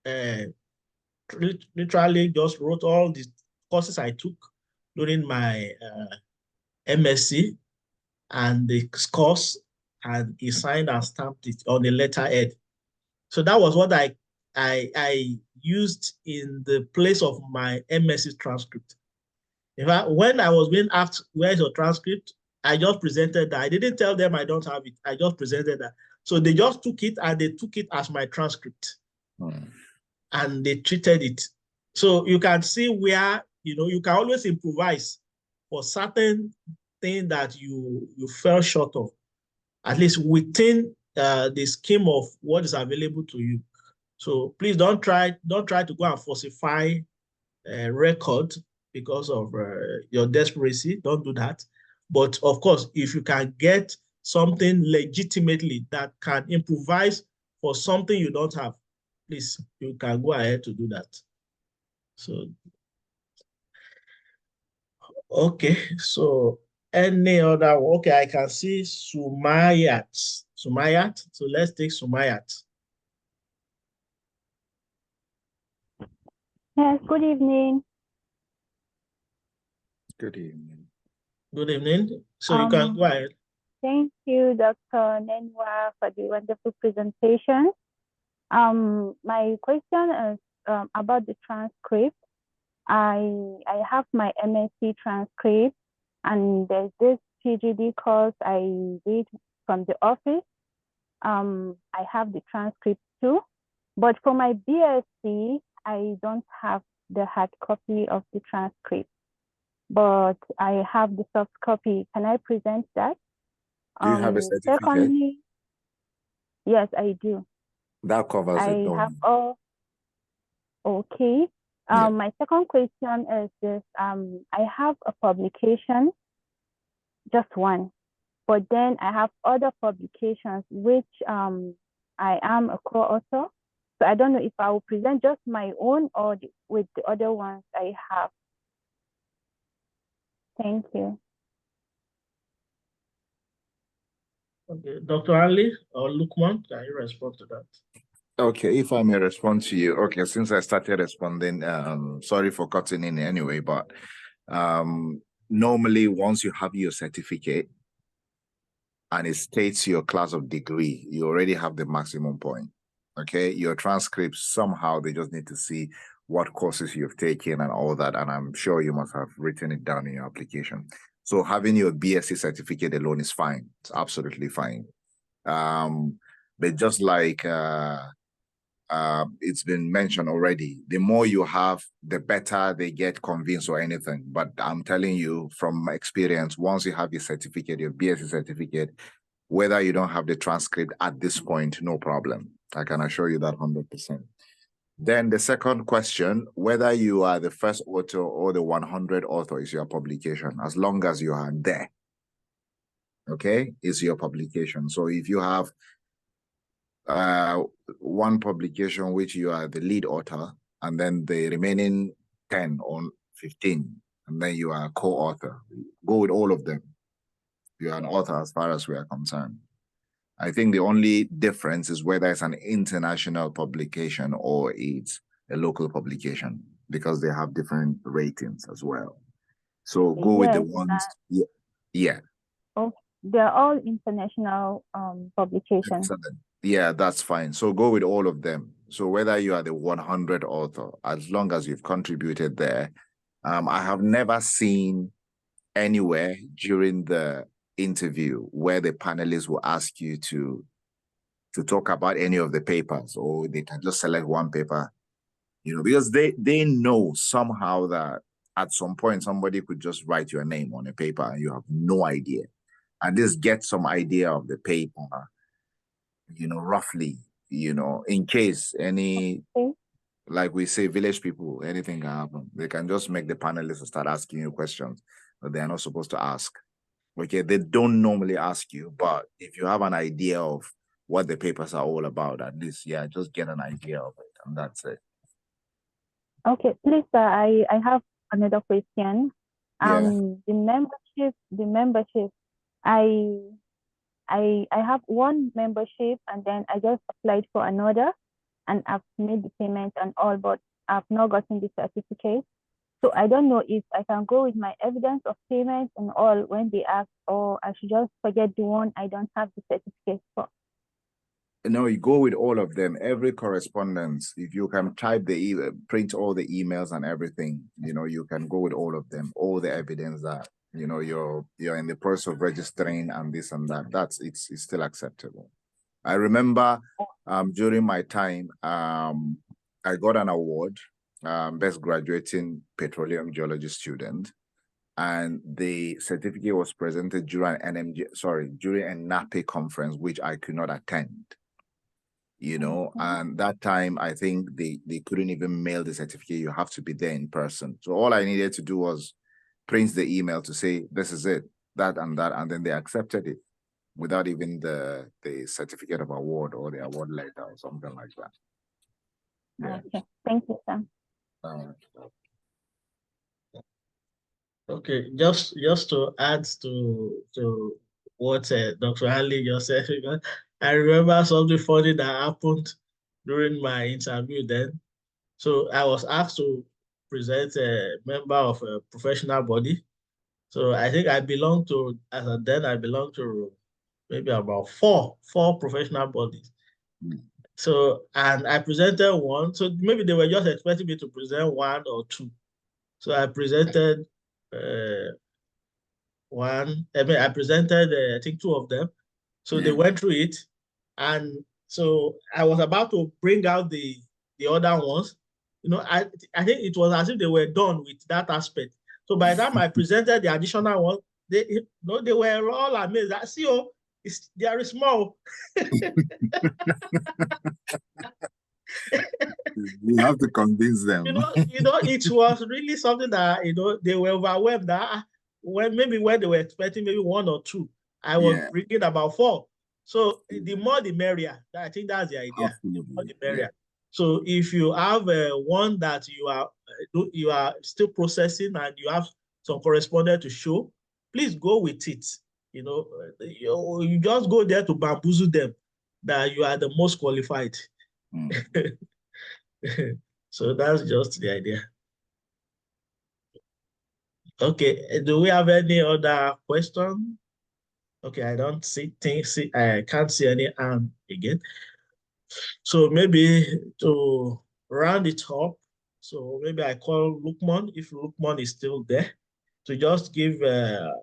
HOD literally just wrote all the courses I took during my MSc and the course, and he signed and stamped it on the letterhead. So that was what I used in the place of my MSc transcript. In fact, when I was being asked, where's your transcript? I just presented that. I didn't tell them I don't have it. I just presented that. So they just took it and they took it as my transcript. And they treated it. So you can see where, you can always improvise for certain thing that you fell short of, at least within the scheme of what is available to you. So please don't try to go and falsify record because of your desperation. Don't do that. But of course, if you can get something legitimately that can improvise for something you don't have, please, you can go ahead to do that. So, okay, so any other, okay, I can see Sumayat. Sumayat, so let's take Sumayat. Yes, good evening. Good evening. Good evening. So you can go ahead. Thank you, Dr. Nenuwa, for the wonderful presentation. My question is about the transcript. I have my MSc transcript, and there's this PhD course I did from the office. I have the transcript too. But for my BSc, I don't have the hard copy of the transcript, but I have the soft copy. Can I present that? Do you have a certificate? Secondly, yes, I do. That covers it. I have all. Okay. My second question is this. I have a publication, just one, but then I have other publications which I am a co-author. So I don't know if I will present just my own or with the other ones I have. Thank you. Okay, Dr. Ali or Lukman, can you respond to that? Okay, if I may respond to you. Okay, since I started responding, sorry for cutting in anyway, but normally once you have your certificate and it states your class of degree, you already have the maximum point. Okay, your transcripts, somehow they just need to see what courses you've taken and all that, and I'm sure you must have written it down in your application. So having your BSc certificate alone is fine. It's absolutely fine. But just like it's been mentioned already, the more you have, the better they get convinced or anything. But I'm telling you from experience, once you have your certificate, your BSc certificate, whether you don't have the transcript at this point, no problem. I can assure you that 100%. Then the second question, whether you are the first author or the 100 author is your publication, as long as you are there, okay, is your publication. So if you have one publication which you are the lead author, and then the remaining 10 or 15, and then you are a co-author, go with all of them. You are an author as far as we are concerned. I think the only difference is whether it's an international publication or it's a local publication, because they have different ratings as well. So go with the ones, yeah. Oh, they're all international publications. Excellent. Yeah, that's fine. So go with all of them. So whether you are the 100 author, as long as you've contributed there, I have never seen anywhere during the interview where the panelists will ask you to talk about any of the papers, or they can just select one paper, because they know somehow that at some point somebody could just write your name on a paper and you have no idea, and just get some idea of the paper, roughly, in case any, like we say, village people, anything can happen. They can just make the panelists start asking you questions that they are not supposed to ask. Okay, they don't normally ask you, but if you have an idea of what the papers are all about, at least, just get an idea of it, and that's it. Okay, please, I have another question. The membership. I have one membership, and then I just applied for another, and I've made the payment and all, but I've not gotten the certificate. So I don't know if I can go with my evidence of payment and all when they ask, or I should just forget the one I don't have the certificate for. No, you go with all of them. Every correspondence, if you can type print all the emails and everything, you can go with all of them. All the evidence that you're in the process of registering and this and that. It's still acceptable. I remember during my time, I got an award, best graduating petroleum geology student, and the certificate was presented during a NAPE conference, which I could not attend. And that time I think they couldn't even mail the certificate. You have to be there in person. So all I needed to do was print the email to say this is it, that, and then they accepted it without even the certificate of award or the award letter or something like that. Yeah. Okay, thank you, sir. Okay, just to add to what Dr. Ali just said, I remember something funny that happened during my interview then. So I was asked to present a member of a professional body. So I think I belong to maybe about four professional bodies. So, and I presented one. So maybe they were just expecting me to present one or two. So I presented one. I presented, I think, two of them. So they went through it. And so I was about to bring out the other ones. You know, I think it was as if they were done with that aspect. So by the time I presented the additional one, they were all amazed. I see, oh, they are small. You have to convince them. It was really something that they were overwhelmed. That when they were expecting maybe one or two, I was bringing about 4. So the more the merrier. I think that's the idea. Absolutely. The more the merrier. Yeah. So if you have one that you are still processing and you have some correspondent to show, please go with it. You just go there to bamboozle them that you are the most qualified. So that's just the idea. Okay, do we have any other question? Okay, I don't I can't see any hand again. So maybe to round it up, so maybe I call Lukman, if Lukman is still there, to just give, to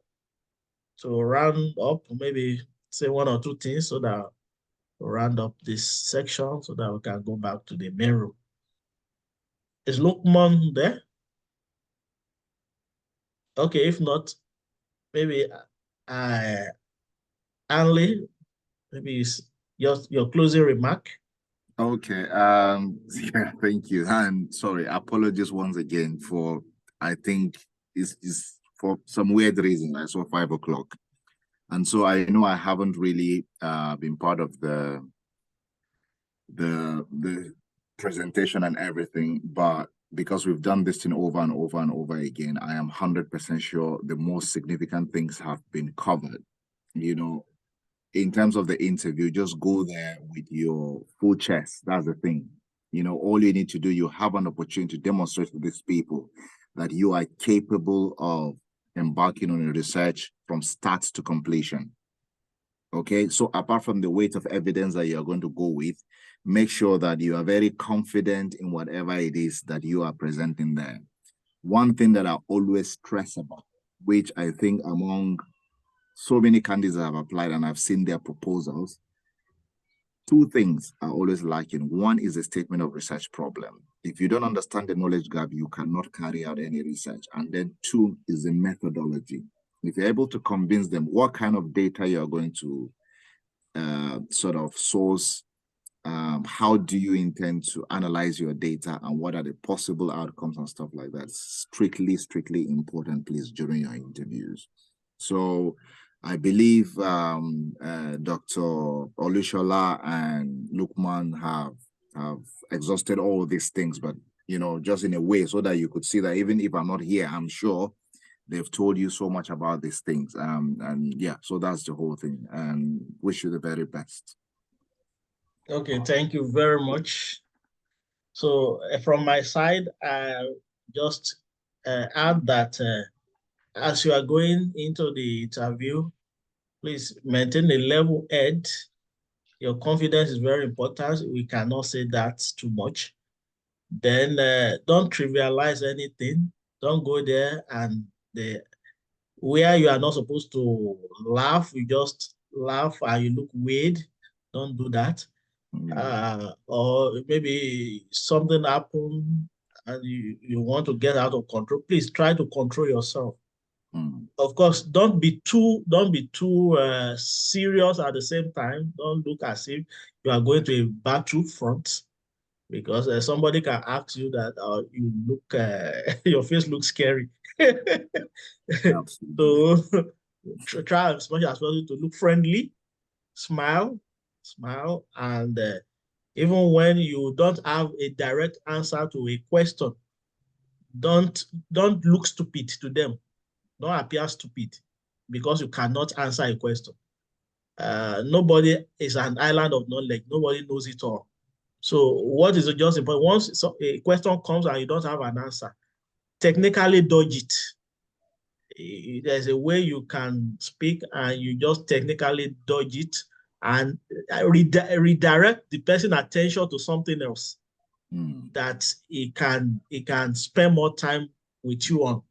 round up, maybe say 1 or 2 things so that we'll round up this section so that we can go back to the main room. Is Lukman there? Okay, if not, maybe Anley, maybe it's your closing remark. Okay. Yeah, thank you. And sorry, apologies once again for, I think it's for some weird reason. I saw 5 o'clock. And so I know I haven't really been part of the presentation and everything, but because we've done this thing over and over and over again, I am 100% sure the most significant things have been covered. In terms of the interview, just go there with your full chest. That's the thing. All you need to do, you have an opportunity to demonstrate to these people that you are capable of embarking on a research from start to completion. Okay, so apart from the weight of evidence that you're going to go with, make sure that you are very confident in whatever it is that you are presenting there. One thing that I always stress about, which I think among so many candidates that have applied and I've seen their proposals, 2 things are always lacking. One is a statement of research problem. If you don't understand the knowledge gap, you cannot carry out any research. And then 2 is the methodology. If you're able to convince them what kind of data you're going to sort of source, how do you intend to analyze your data, and what are the possible outcomes and stuff like that, strictly important, please, during your interviews. So I believe Dr. Olushola and Lukman have exhausted all these things, but just in a way so that you could see that even if I'm not here, I'm sure they've told you so much about these things. And yeah, so that's the whole thing. And wish you the very best. Okay, thank you very much. So from my side, I just add that as you are going into the interview, please maintain a level head. Your confidence is very important. We cannot say that too much. Then don't trivialize anything. Don't go there and where you are not supposed to laugh, you just laugh and you look weird. Don't do that. Or maybe something happened and you want to get out of control. Please try to control yourself. Of course, don't be too serious at the same time. Don't look as if you are going to a battlefront, because somebody can ask you that you look your face looks scary. So try as much as possible to look friendly, smile, and even when you don't have a direct answer to a question, don't look stupid to them. Don't appear stupid because you cannot answer a question. Nobody is an island of knowledge. Nobody knows it all. So what is just important, once a question comes and you don't have an answer, technically dodge it. There's a way you can speak and you just technically dodge it and redirect the person's attention to something else that he can spend more time with you on.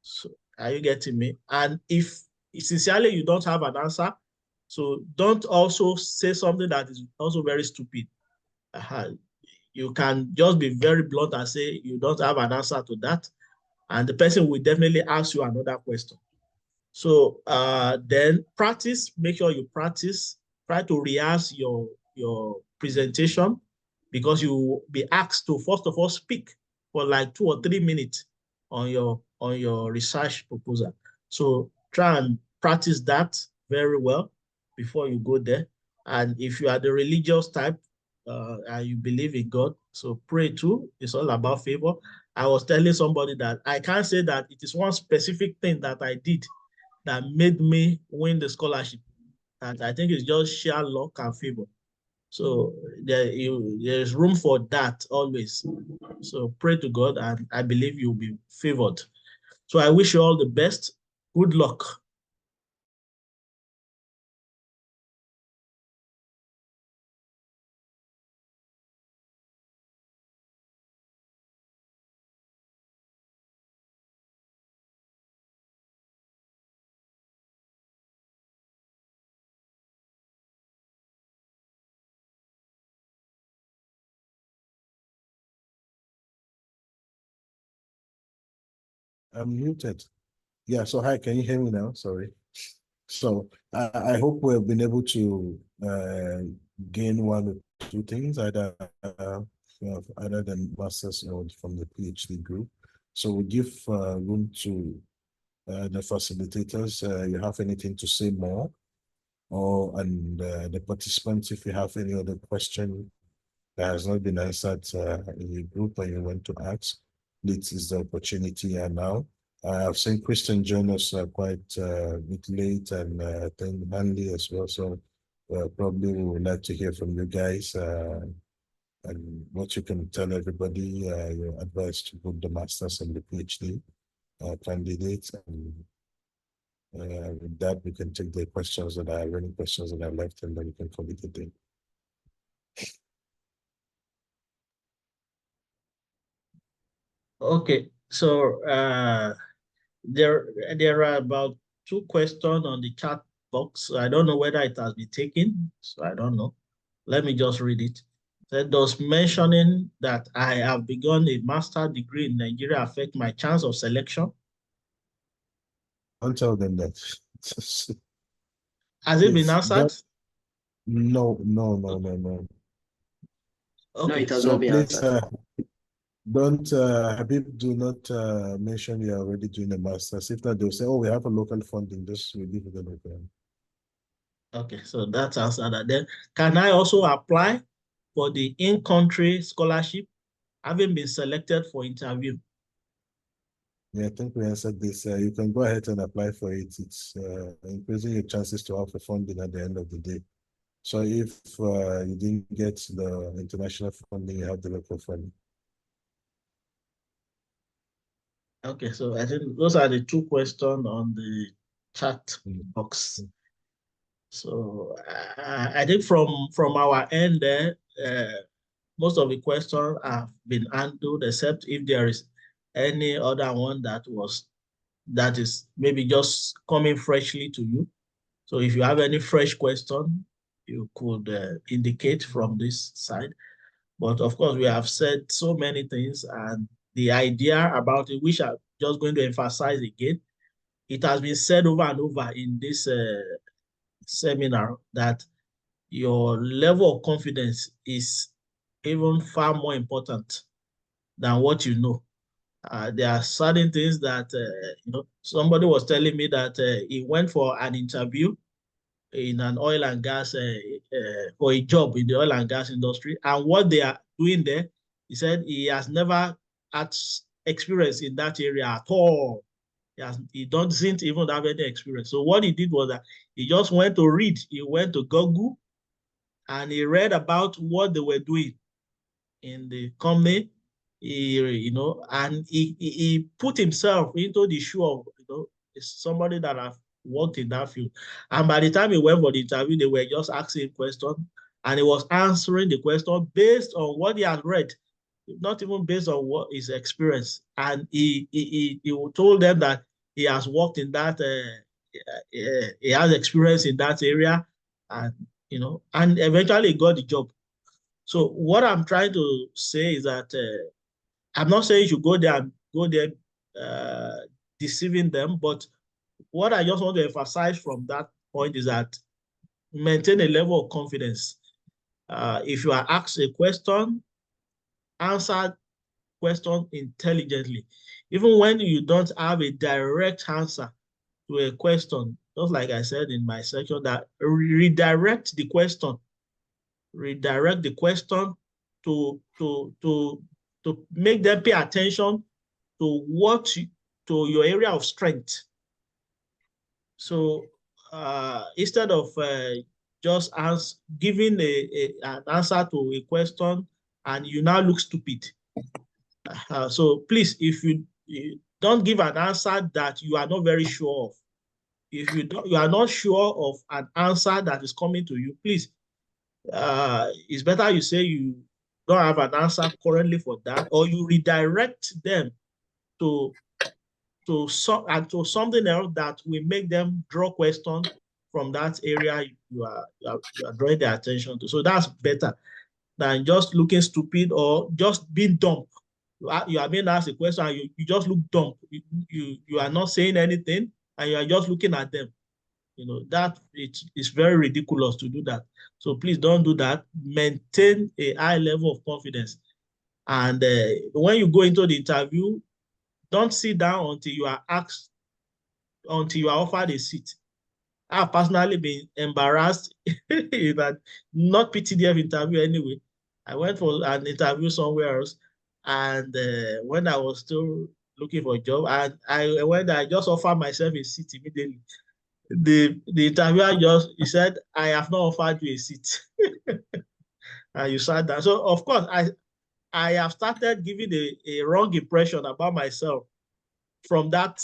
So are you getting me? And if sincerely you don't have an answer, So don't also say something that is also very stupid. You can just be very blunt and say you don't have an answer to that, and the person will definitely ask you another question. So then practice, make sure you practice, try to rehearse your presentation, because you will be asked to first of all speak for like 2 or 3 minutes on your research proposal. So try and practice that very well before you go there. And if you are the religious type and you believe in God, so pray too. It's all about favor. I was telling somebody that I can't say that it is one specific thing that I did that made me win the scholarship. And I think it's just sheer luck and favor. So there's room for that always. So pray to God, and I believe you'll be favored. So I wish you all the best. Good luck. I'm muted. Yeah, so hi, can you hear me now? Sorry. So I hope we've been able to gain one or two things, either the master's or from the PhD group. So we give room to the facilitators. You have anything to say more? And the participants, if you have any other question that has not been answered in the group and you want to ask, this is the opportunity now. I've seen Christian join us quite a bit late, and I think Hanley as well. So probably we would like to hear from you guys and what you can tell everybody, your advice to both the masters and the PhD candidates. And with that, we can take the questions that are any questions that are left, and then we can call it a day. Okay, so there are about 2 questions on the chat box. I don't know whether it has been taken, so I don't know. Let me just read it. Does mentioning that I have begun a master's degree in Nigeria affect my chance of selection? Don't tell them that. Has it been answered? No. Okay. No, it has So not been please, answered. don't, Habib, do not mention you're already doing a master's. If not, they'll say, oh, we have a local funding, just we leave it open. Okay, so that's answered that. Then can I also apply for the in-country scholarship, having been selected for interview? Yeah, I think we answered this. You can go ahead and apply for it. It's increasing your chances to have the funding at the end of the day. So if you didn't get the international funding, you have the local funding. Okay, so I think those are the 2 questions on the chat box. So I think from our end there, most of the questions have been handled, except if there is any other one that is maybe just coming freshly to you. So if you have any fresh question, you could indicate from this side. But of course, we have said so many things, and the idea about it, which I'm just going to emphasize again, it has been said over and over in this seminar that your level of confidence is even far more important than what you know. There are certain things that, somebody was telling me that he went for an interview in an oil and gas, for a job in the oil and gas industry. And what they are doing there, he said he has never had experience in that area at all. He doesn't even have any experience. So what he did was that he just went to read. He went to Google and he read about what they were doing in the company. And he put himself into the shoe of somebody that have worked in that field. And by the time he went for the interview, they were just asking him questions, and he was answering the question based on what he had read, not even based on what his experience. And he told them that he has worked in that, he has experience in that area, and and eventually got the job. So what I'm trying to say is that I'm not saying you should go there deceiving them, but what I just want to emphasize from that point is that maintain a level of confidence. If you are asked a question, answer question intelligently. Even when you don't have a direct answer to a question, just like I said in my section, that redirect the question. Redirect the question to make them pay attention to to your area of strength. So instead of just giving an answer to a question and you now look stupid. So please, if you don't give an answer that you are not very sure of, if you are not sure of an answer that is coming to you, please, it's better you say you don't have an answer currently for that, or you redirect them to something else that will make them draw questions from that area you are drawing their attention to. So that's better than just looking stupid or just being dumb. You are being asked a question and you just look dumb. You are not saying anything and you are just looking at them. That it's very ridiculous to do that. So please don't do that. Maintain a high level of confidence. And when you go into the interview, don't sit down until you are asked, until you are offered a seat. I've personally been embarrassed in that not PTDF interview anyway. I went for an interview somewhere else, and when I was still looking for a job, and I just offered myself a seat immediately. The interviewer he said, "I have not offered you a seat," and you sat down. So of course, I have started giving a wrong impression about myself from that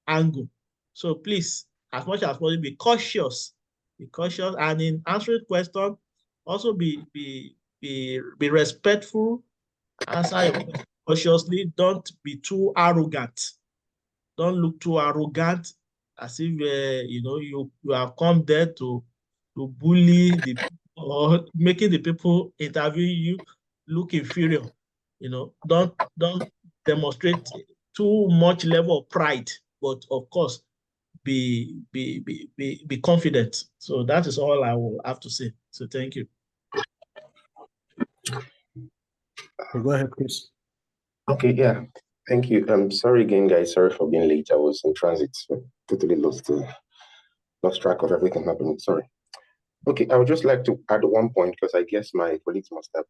angle. So please, as much as possible, be cautious, and in answering questions, also be respectful. Answer your question cautiously. Don't be too arrogant. Don't look too arrogant, as if you have come there to bully the people or making the people interviewing you look inferior. Don't demonstrate too much level of pride, but of course, be confident. So that is all I will have to say. So thank you. Go ahead, Chris. Okay, yeah. Thank you. Sorry again, guys. Sorry for being late. I was in transit, so totally lost track of everything happening. Sorry. Okay, I would just like to add one point because I guess my colleagues must have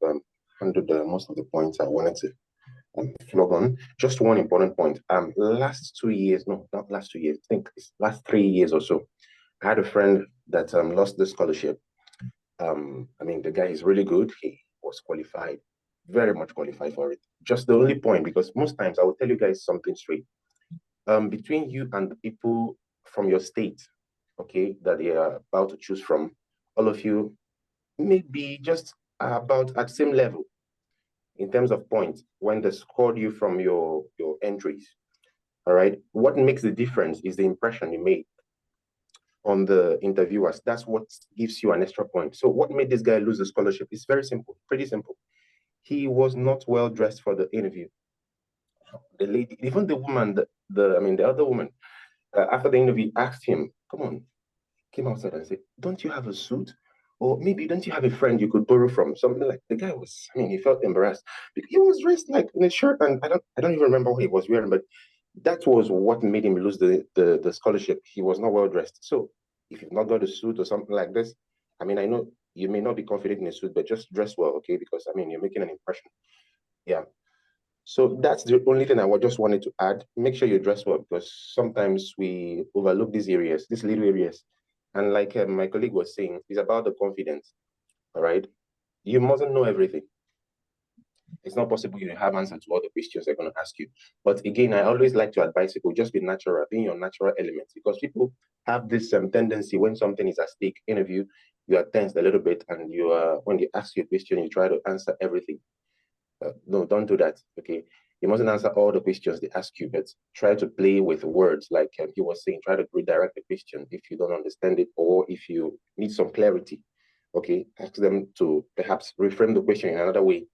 handled most of the points I wanted to flog on. Just one important point. Last 2 years, no, not last 2 years. I think it's last 3 years or so. I had a friend that lost the scholarship. I mean, the guy is really good. He was qualified, very much qualified for it. Just the only point, because most times I will tell you guys something straight. Between you and the people from your state, okay, that they are about to choose from, all of you may be just about at the same level in terms of points when they scored you from your entries. All right. What makes the difference is the impression you made on the interviewers. That's what gives you an extra point. So what made this guy lose the scholarship is very simple, pretty simple. He was not well dressed for the interview. The lady, even the woman, the other woman, after the interview asked him, "Come on," came outside and said, "Don't you have a suit? Or maybe don't you have a friend you could borrow from?" Something like the guy was, he felt embarrassed. He was dressed like in a shirt, and I don't even remember what he was wearing, but that was what made him lose the scholarship. He was not well dressed. So if you've not got a suit or something like this, I know you may not be confident in a suit, but just dress well, okay? Because you're making an impression. Yeah. So that's the only thing I just wanted to add. Make sure you dress well, because sometimes we overlook these areas, these little areas. And like my colleague was saying, it's about the confidence, all right? You mustn't know everything. It's not possible you have answers to all the questions they're going to ask you. But again, I always like to advise people, just be natural, be in your natural elements, because people have this tendency when something is at stake, interview, you are tensed a little bit, and when they ask you a question, you try to answer everything. No, don't do that, okay? You mustn't answer all the questions they ask you, but try to play with words, like he was saying. Try to redirect the question if you don't understand it, or if you need some clarity. Okay, ask them to perhaps reframe the question in another way.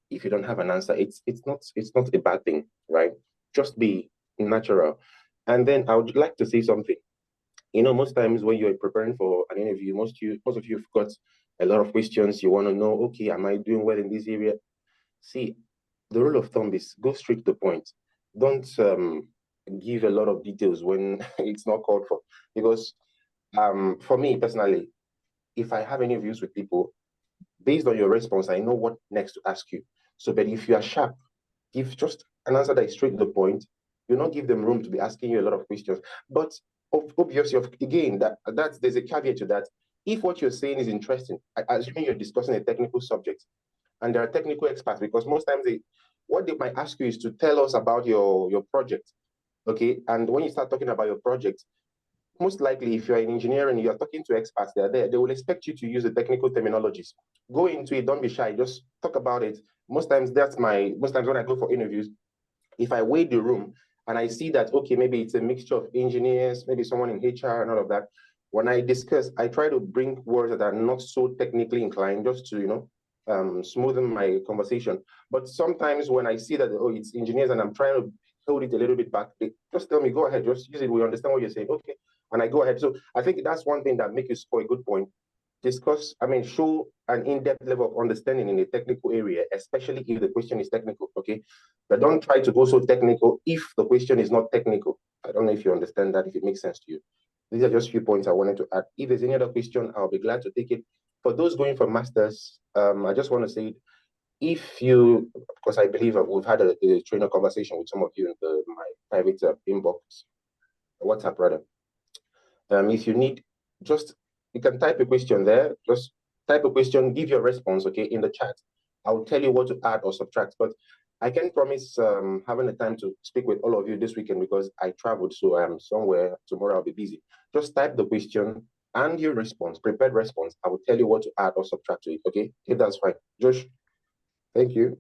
If you don't have an answer, it's not a bad thing, right? Just be natural. And then I would like to say something. You know, most times when you're preparing for an interview, most of you have got a lot of questions. You want to know, okay, am I doing well in this area? See, the rule of thumb is go straight to the point. Don't give a lot of details when it's not called for. Because for me personally, if I have interviews with people, based on your response, I know what next to ask you. So, but if you are sharp, give just an answer that is straight to the point. You not give them room to be asking you a lot of questions. But obviously, again, that's there's a caveat to that. If what you're saying is interesting, assuming you're discussing a technical subject, and there are technical experts, because most times what they might ask you is to tell us about your project, okay? And when you start talking about your project, most likely, if you're in engineering, you're talking to experts, they're there, they will expect you to use the technical terminologies. Go into it, don't be shy, just talk about it. Most times when I go for interviews, if I weigh the room and I see that, okay, maybe it's a mixture of engineers, maybe someone in HR and all of that, when I discuss, I try to bring words that are not so technically inclined, just to, smoothen my conversation. But sometimes when I see that, oh, it's engineers and I'm trying to hold it a little bit back, they just tell me, go ahead, just use it, we understand what you're saying. Okay, and I go ahead. So I think that's one thing that makes you score a good point. Show an in-depth level of understanding in a technical area, especially if the question is technical, okay? But don't try to go so technical if the question is not technical. I don't know if you understand that, if it makes sense to you. These are just a few points I wanted to add. If there's any other question, I'll be glad to take it. For those going for masters, I just want to say, because I believe we've had a trainer conversation with some of you in my private inbox, WhatsApp rather. If you need, you can type a question there. Just type a question, give your response, okay, in the chat. I'll tell you what to add or subtract. But I can promise having the time to speak with all of you this weekend because I traveled, so I'm somewhere. Tomorrow I'll be busy. Just type the question and your response, prepared response. I will tell you what to add or subtract to it, okay? If that's fine. Josh, thank you.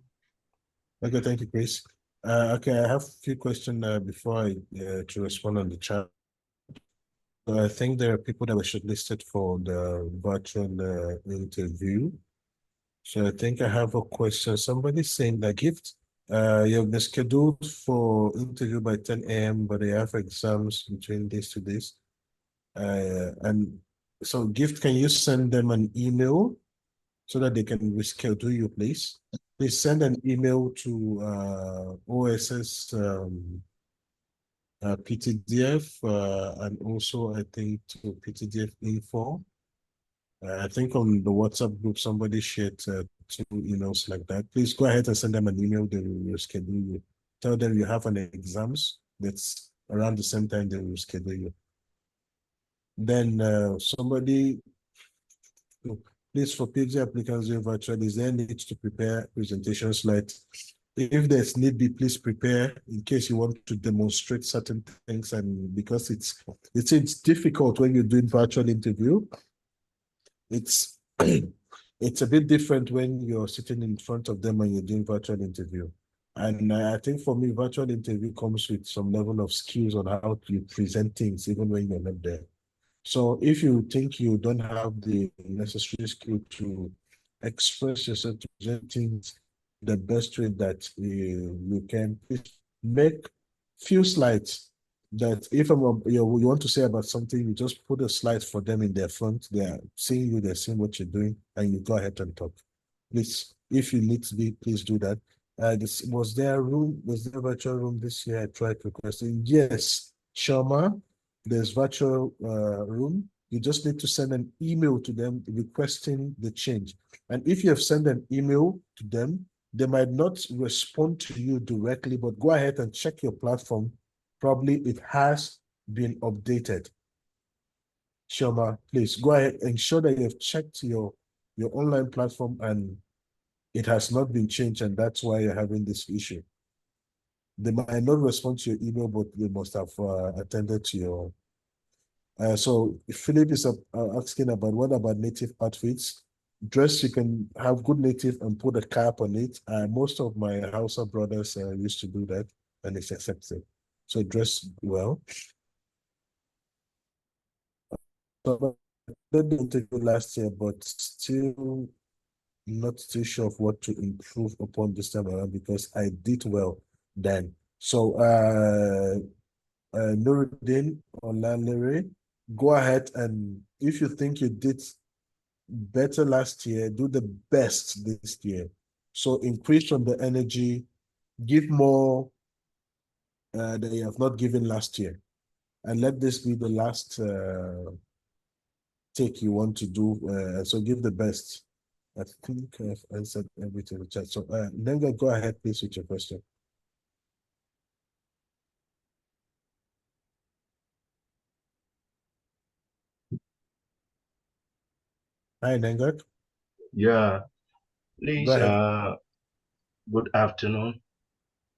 Okay, thank you, Chris. Okay, I have a few questions before I to respond on the chat. So I think there are people that were shortlisted for the virtual interview. So I think I have a question. Somebody saying that Gift, you've been scheduled for interview by 10 a.m., but they have exams between these 2 days. And so Gift, can you send them an email so that they can reschedule you, please? Please send an email to OSS PTDF and also I think to PTDF info. I think on the WhatsApp group somebody shared 2 emails like that. Please go ahead and send them an email. They will schedule you. Tell them you have an exams that's around the same time they will schedule you. Then somebody, please, for PhD applicants doing virtual, is there need to prepare presentation slides? If there's need be, please prepare in case you want to demonstrate certain things, and because it's difficult when you're doing virtual interview. It's it's a bit different when you're sitting in front of them and you're doing virtual interview. And I think for me, virtual interview comes with some level of skills on how to present things even when you're not there. So if you think you don't have the necessary skill to express yourself, to present things the best way that you can, please make few slides that if you want to say about something, you just put a slide for them in their front. They're seeing you, they're seeing what you're doing, and you go ahead and talk. Please, if you need to be, please do that. Was there a virtual room this year? I tried requesting. Yes, Sharma, there's virtual room. You just need to send an email to them requesting the change. And if you have sent an email to them, they might not respond to you directly, but go ahead and check your platform. Probably it has been updated. Shoma, please go ahead and ensure that you have checked your online platform and it has not been changed, and that's why you're having this issue. They might not respond to your email, but they must have attended to your. So Philip is asking about what about native pathways? dress, you can have good native and put a cap on it. Most of my Hausa brothers used to do that, and it's accepted. So dress well. So I didn't take it last year, but still not too sure of what to improve upon this time around because I did well then. So Nuruddin Olalere, go ahead, and if you think you did better last year, do the best this year. So increase from the energy, give more that you have not given last year. And let this be the last take you want to do. So give the best. I think I've answered everything in the chat. So Nenga, go ahead, please, with your question. Hi, Nenga. Yeah, please, Go ahead. good afternoon.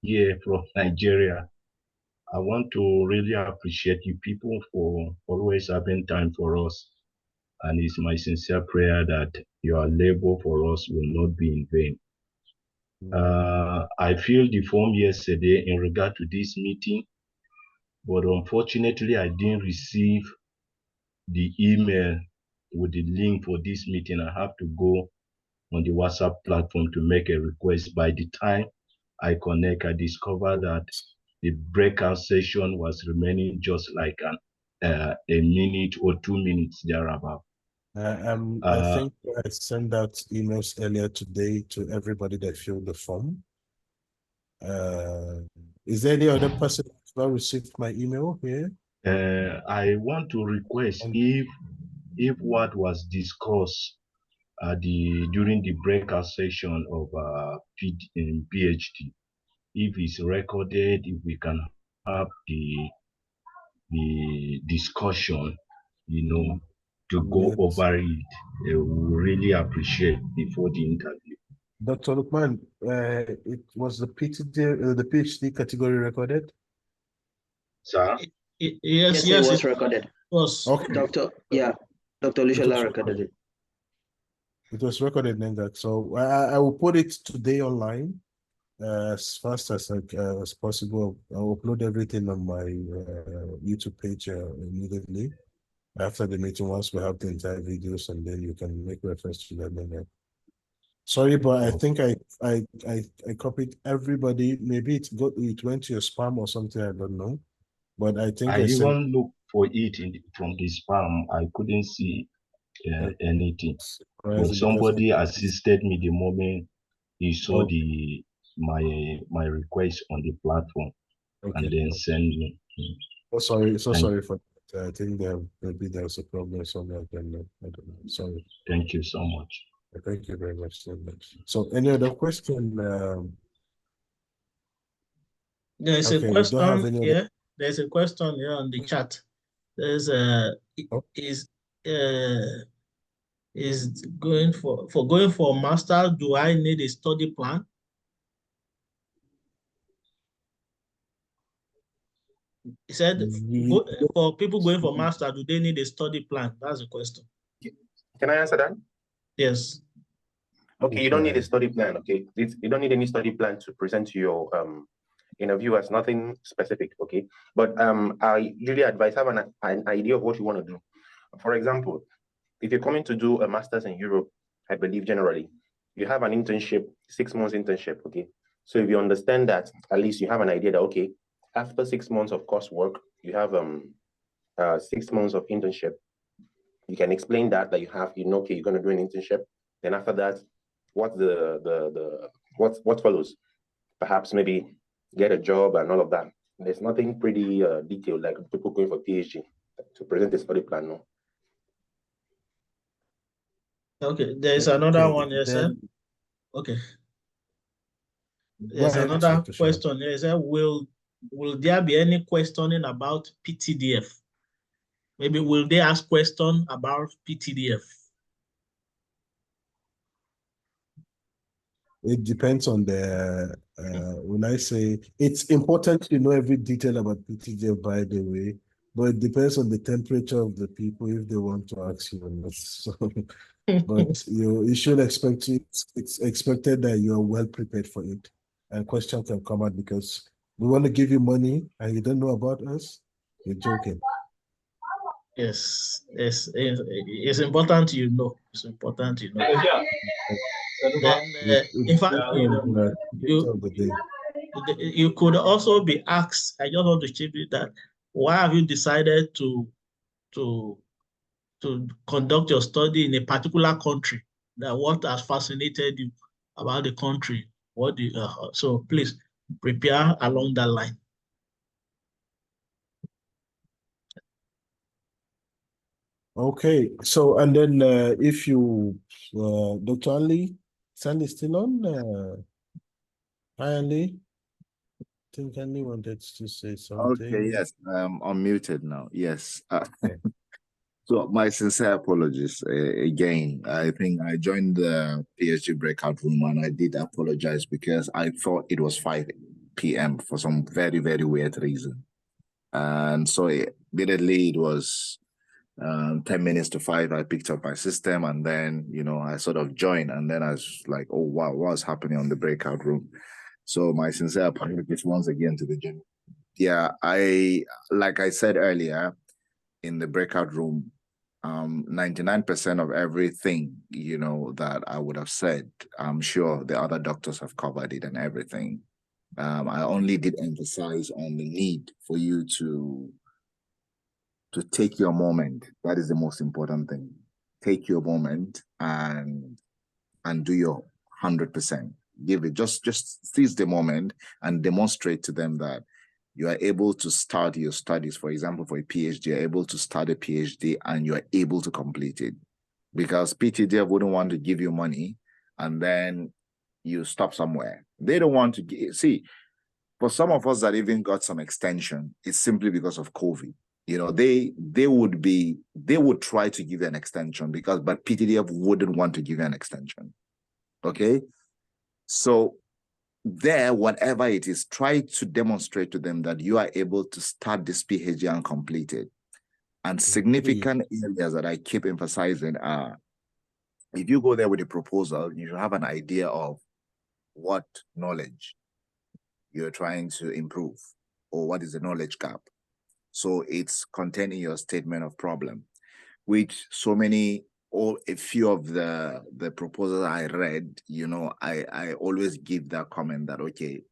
Here from Nigeria. I want to really appreciate you people for always having time for us. And it's my sincere prayer that your labor for us will not be in vain. I filled the form yesterday in regard to this meeting, but unfortunately, I didn't receive the email with the link for this meeting. I have to go on the WhatsApp platform to make a request. By the time I connect, I discovered that the breakout session was remaining just like a minute or 2 minutes thereabout. I think I sent out emails earlier today to everybody that filled the form. Is there any other person who's not received my email here? I want to request if what was discussed during the breakout session of PhD, if it's recorded, if we can have the discussion, to go over it, we really appreciate before the interview. Dr. Lukman, it was the PhD category recorded? Sir? Yes, it was recorded. Okay. Dr. Olushola recorded it. It was recorded, Nenga. So I will put it today online as fast as possible. I'll upload everything on my YouTube page immediately after the meeting once we have the entire videos, and then you can make reference to that, Nenga. Sorry, but I think I copied everybody. Maybe it went to your spam or something. I don't know, but I think I even looked for it from the spam. I couldn't see anything. But somebody assisted me the moment he saw my request on the platform, and then sent me. Sorry for that. I think maybe there was a problem somewhere. I don't know. Sorry. Thank you so much. Thank you very much. So any other question? There's a question here. There's a question here on the chat. There's is going for master, do I need a study plan? He said, for people going for master, do they need a study plan? That's the question. Can I answer that? Yes. Okay, you don't need a study plan, okay? You don't need any study plan to present to your interviewers, nothing specific, okay? But I usually advise, have an idea of what you want to do. For example, if you're coming to do a master's in Europe, I believe generally, you have an internship, 6 months internship, okay? So if you understand that, at least you have an idea that, okay, after 6 months of coursework, you have 6 months of internship. You can explain that you have, okay, you're going to do an internship. Then after that, what follows? Perhaps maybe get a job and all of that. There's nothing pretty detailed like people going for PhD to present a study plan, no. Okay, there's another one here, sir. Okay. There's another question here. Sir, will there be any questioning about PTDF? Maybe will they ask question about PTDF? It depends on the, when I say, it's important to know every detail about PTDF, by the way, but it depends on the temperature of the people if they want to ask you or not. So but you should expect it's expected that you are well prepared for it. And questions can come out because we want to give you money and you don't know about us. You're joking. Yes, it's important you know. It's important you know. Then, in fact, you could also be asked. I just want to chip it that why have you decided to conduct your study in a particular country? That what has fascinated you about the country? What do you, so please prepare along that line. Okay, so and then if you, Dr. Ali, Sandy still on? Hi, Ali. I think Ali wanted to say something. Okay, yes, I'm unmuted now. Yes. Okay. So my sincere apologies again. I think I joined the PhD breakout room and I did apologize because I thought it was 5 p.m. for some very, very weird reason. And so immediately it was 10 minutes to 5, I picked up my system and then, I sort of joined and then I was like, oh, wow, what's happening on the breakout room? So my sincere apologies once again to the general. Yeah, like I said earlier in the breakout room, 99% of everything, that I would have said, I'm sure the other doctors have covered it and everything. I only did emphasize on the need for you to take your moment. That is the most important thing. Take your moment and do your 100%. Give it, just seize the moment and demonstrate to them that you are able to start your studies. For example, for a PhD, you're able to start a PhD and you are able to complete it. Because PTDF wouldn't want to give you money and then you stop somewhere. They don't want to see, for some of us that even got some extension, it's simply because of COVID. They would try to give you an extension but PTDF wouldn't want to give you an extension. Okay? So there, whatever it is, try to demonstrate to them that you are able to start this PhD and complete it. And significant areas that I keep emphasizing are, if you go there with a proposal, you should have an idea of what knowledge you're trying to improve or what is the knowledge gap. So it's contained in your statement of problem, which a few of the proposals I read, I always give that comment that, okay,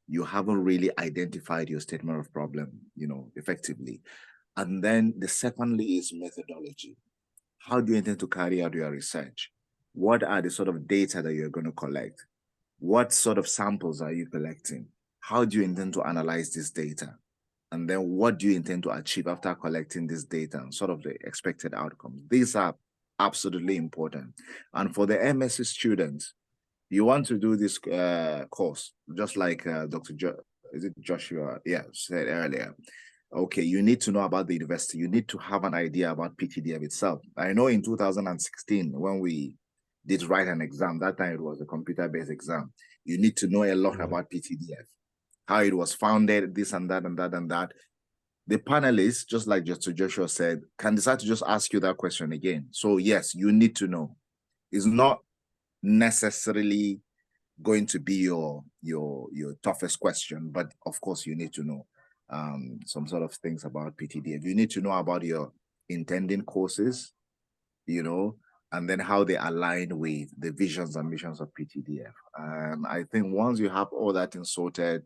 you haven't really identified your statement of problem, effectively. And then the secondly is methodology. How do you intend to carry out your research? What are the sort of data that you're going to collect? What sort of samples are you collecting? How do you intend to analyze this data? And then what do you intend to achieve after collecting this data and sort of the expected outcomes? These are absolutely important. And for the MSc students, you want to do this course, just like Joshua said earlier. Okay, you need to know about the university. You need to have an idea about PTDF itself. I know in 2016, when we did write an exam, that time it was a computer-based exam. You need to know a lot about PTDF, how it was founded, this and that and that and that. The panelists, just like Joshua said, can decide to just ask you that question again. So yes, you need to know. It's not necessarily going to be your toughest question, but of course you need to know some sort of things about PTDF. You need to know about your intending courses, and then how they align with the visions and missions of PTDF. And I think once you have all that sorted,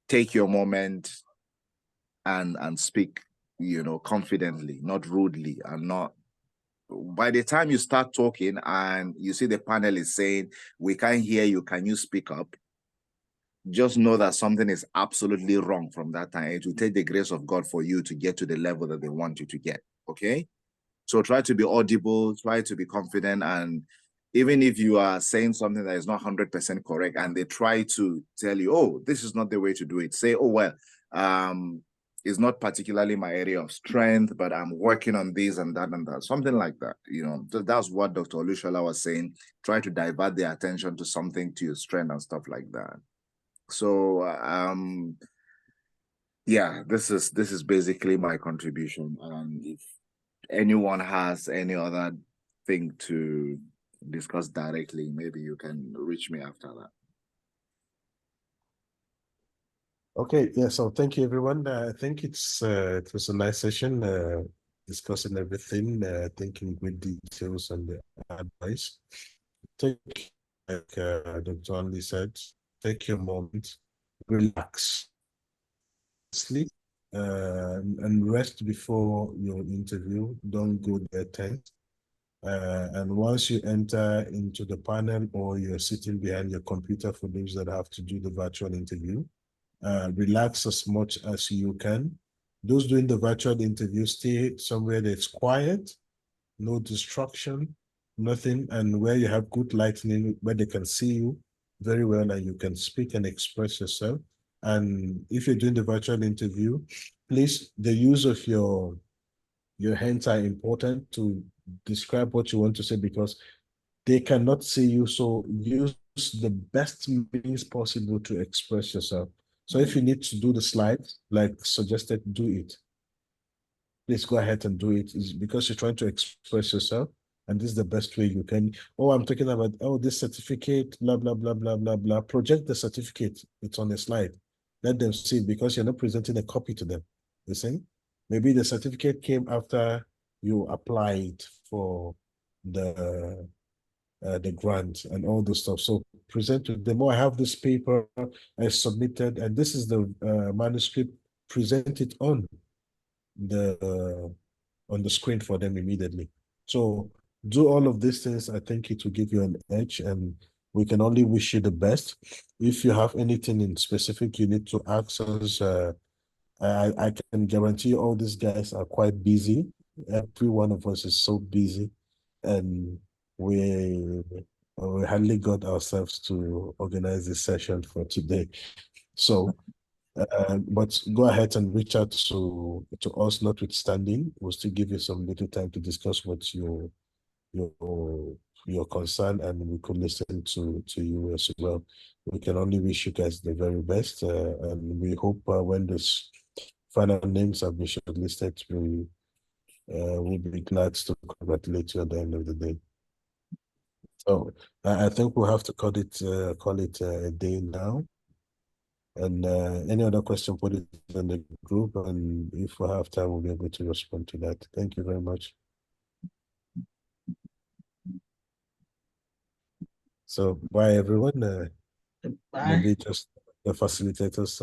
take your moment and speak, confidently, not rudely, and not. By the time you start talking and you see the panel is saying, we can't hear you, can you speak up? Just know that something is absolutely wrong from that time. It will take the grace of God for you to get to the level that they want you to get, okay? So try to be audible, try to be confident, and even if you are saying something that is not 100% correct and they try to tell you, oh, this is not the way to do it, say, oh, well, it's not particularly my area of strength, but I'm working on this and that, something like that. That's what Dr. Olushola was saying. Try to divert their attention to something to your strength and stuff like that. So, yeah, this is basically my contribution. And if anyone has any other thing to discuss directly, maybe you can reach me after that. Okay, yeah, so thank you, everyone. I think it was a nice session, discussing everything, thinking with details and the advice. Take, like Dr. Andy said, take your moment, relax, sleep, and rest before your interview. Don't go there tense. And once you enter into the panel or you're sitting behind your computer, for those that have to do the virtual interview, relax as much as you can. Those doing the virtual interview, stay somewhere that's quiet, no distraction, nothing, and where you have good lighting, where they can see you very well and you can speak and express yourself. And if you're doing the virtual interview, please, the use of your hands are important to describe what you want to say, because they cannot see you. So use the best means possible to express yourself. So if you need to do the slides, like suggested, do it. Please go ahead and do it. It's because you're trying to express yourself, and this is the best way you can. Oh, I'm talking about, oh, this certificate, blah, blah, blah, blah, blah, blah. Project the certificate. It's on a slide. Let them see it, because you're not presenting a copy to them. You see? Maybe the certificate came after you applied for the grant and all the stuff. So present to them. Oh, I have this paper I submitted, and this is the manuscript. Present it on the screen for them immediately. So do all of these things. I think it will give you an edge, and we can only wish you the best. If you have anything in specific you need to ask us, I can guarantee all these guys are quite busy. Every one of us is so busy, and we hardly got ourselves to organize this session for today. So, but go ahead and reach out to us, notwithstanding. We'll still give you some little time to discuss what your concern, and we could listen to you as well. We can only wish you guys the very best, and we hope when this final names have been shortlisted, we'll be glad to congratulate you at the end of the day. So I think we'll have to call it a day now. And any other question, put it in the group, and if we have time, we'll be able to respond to that. Thank you very much. So bye, everyone. Bye. Maybe just the facilitators.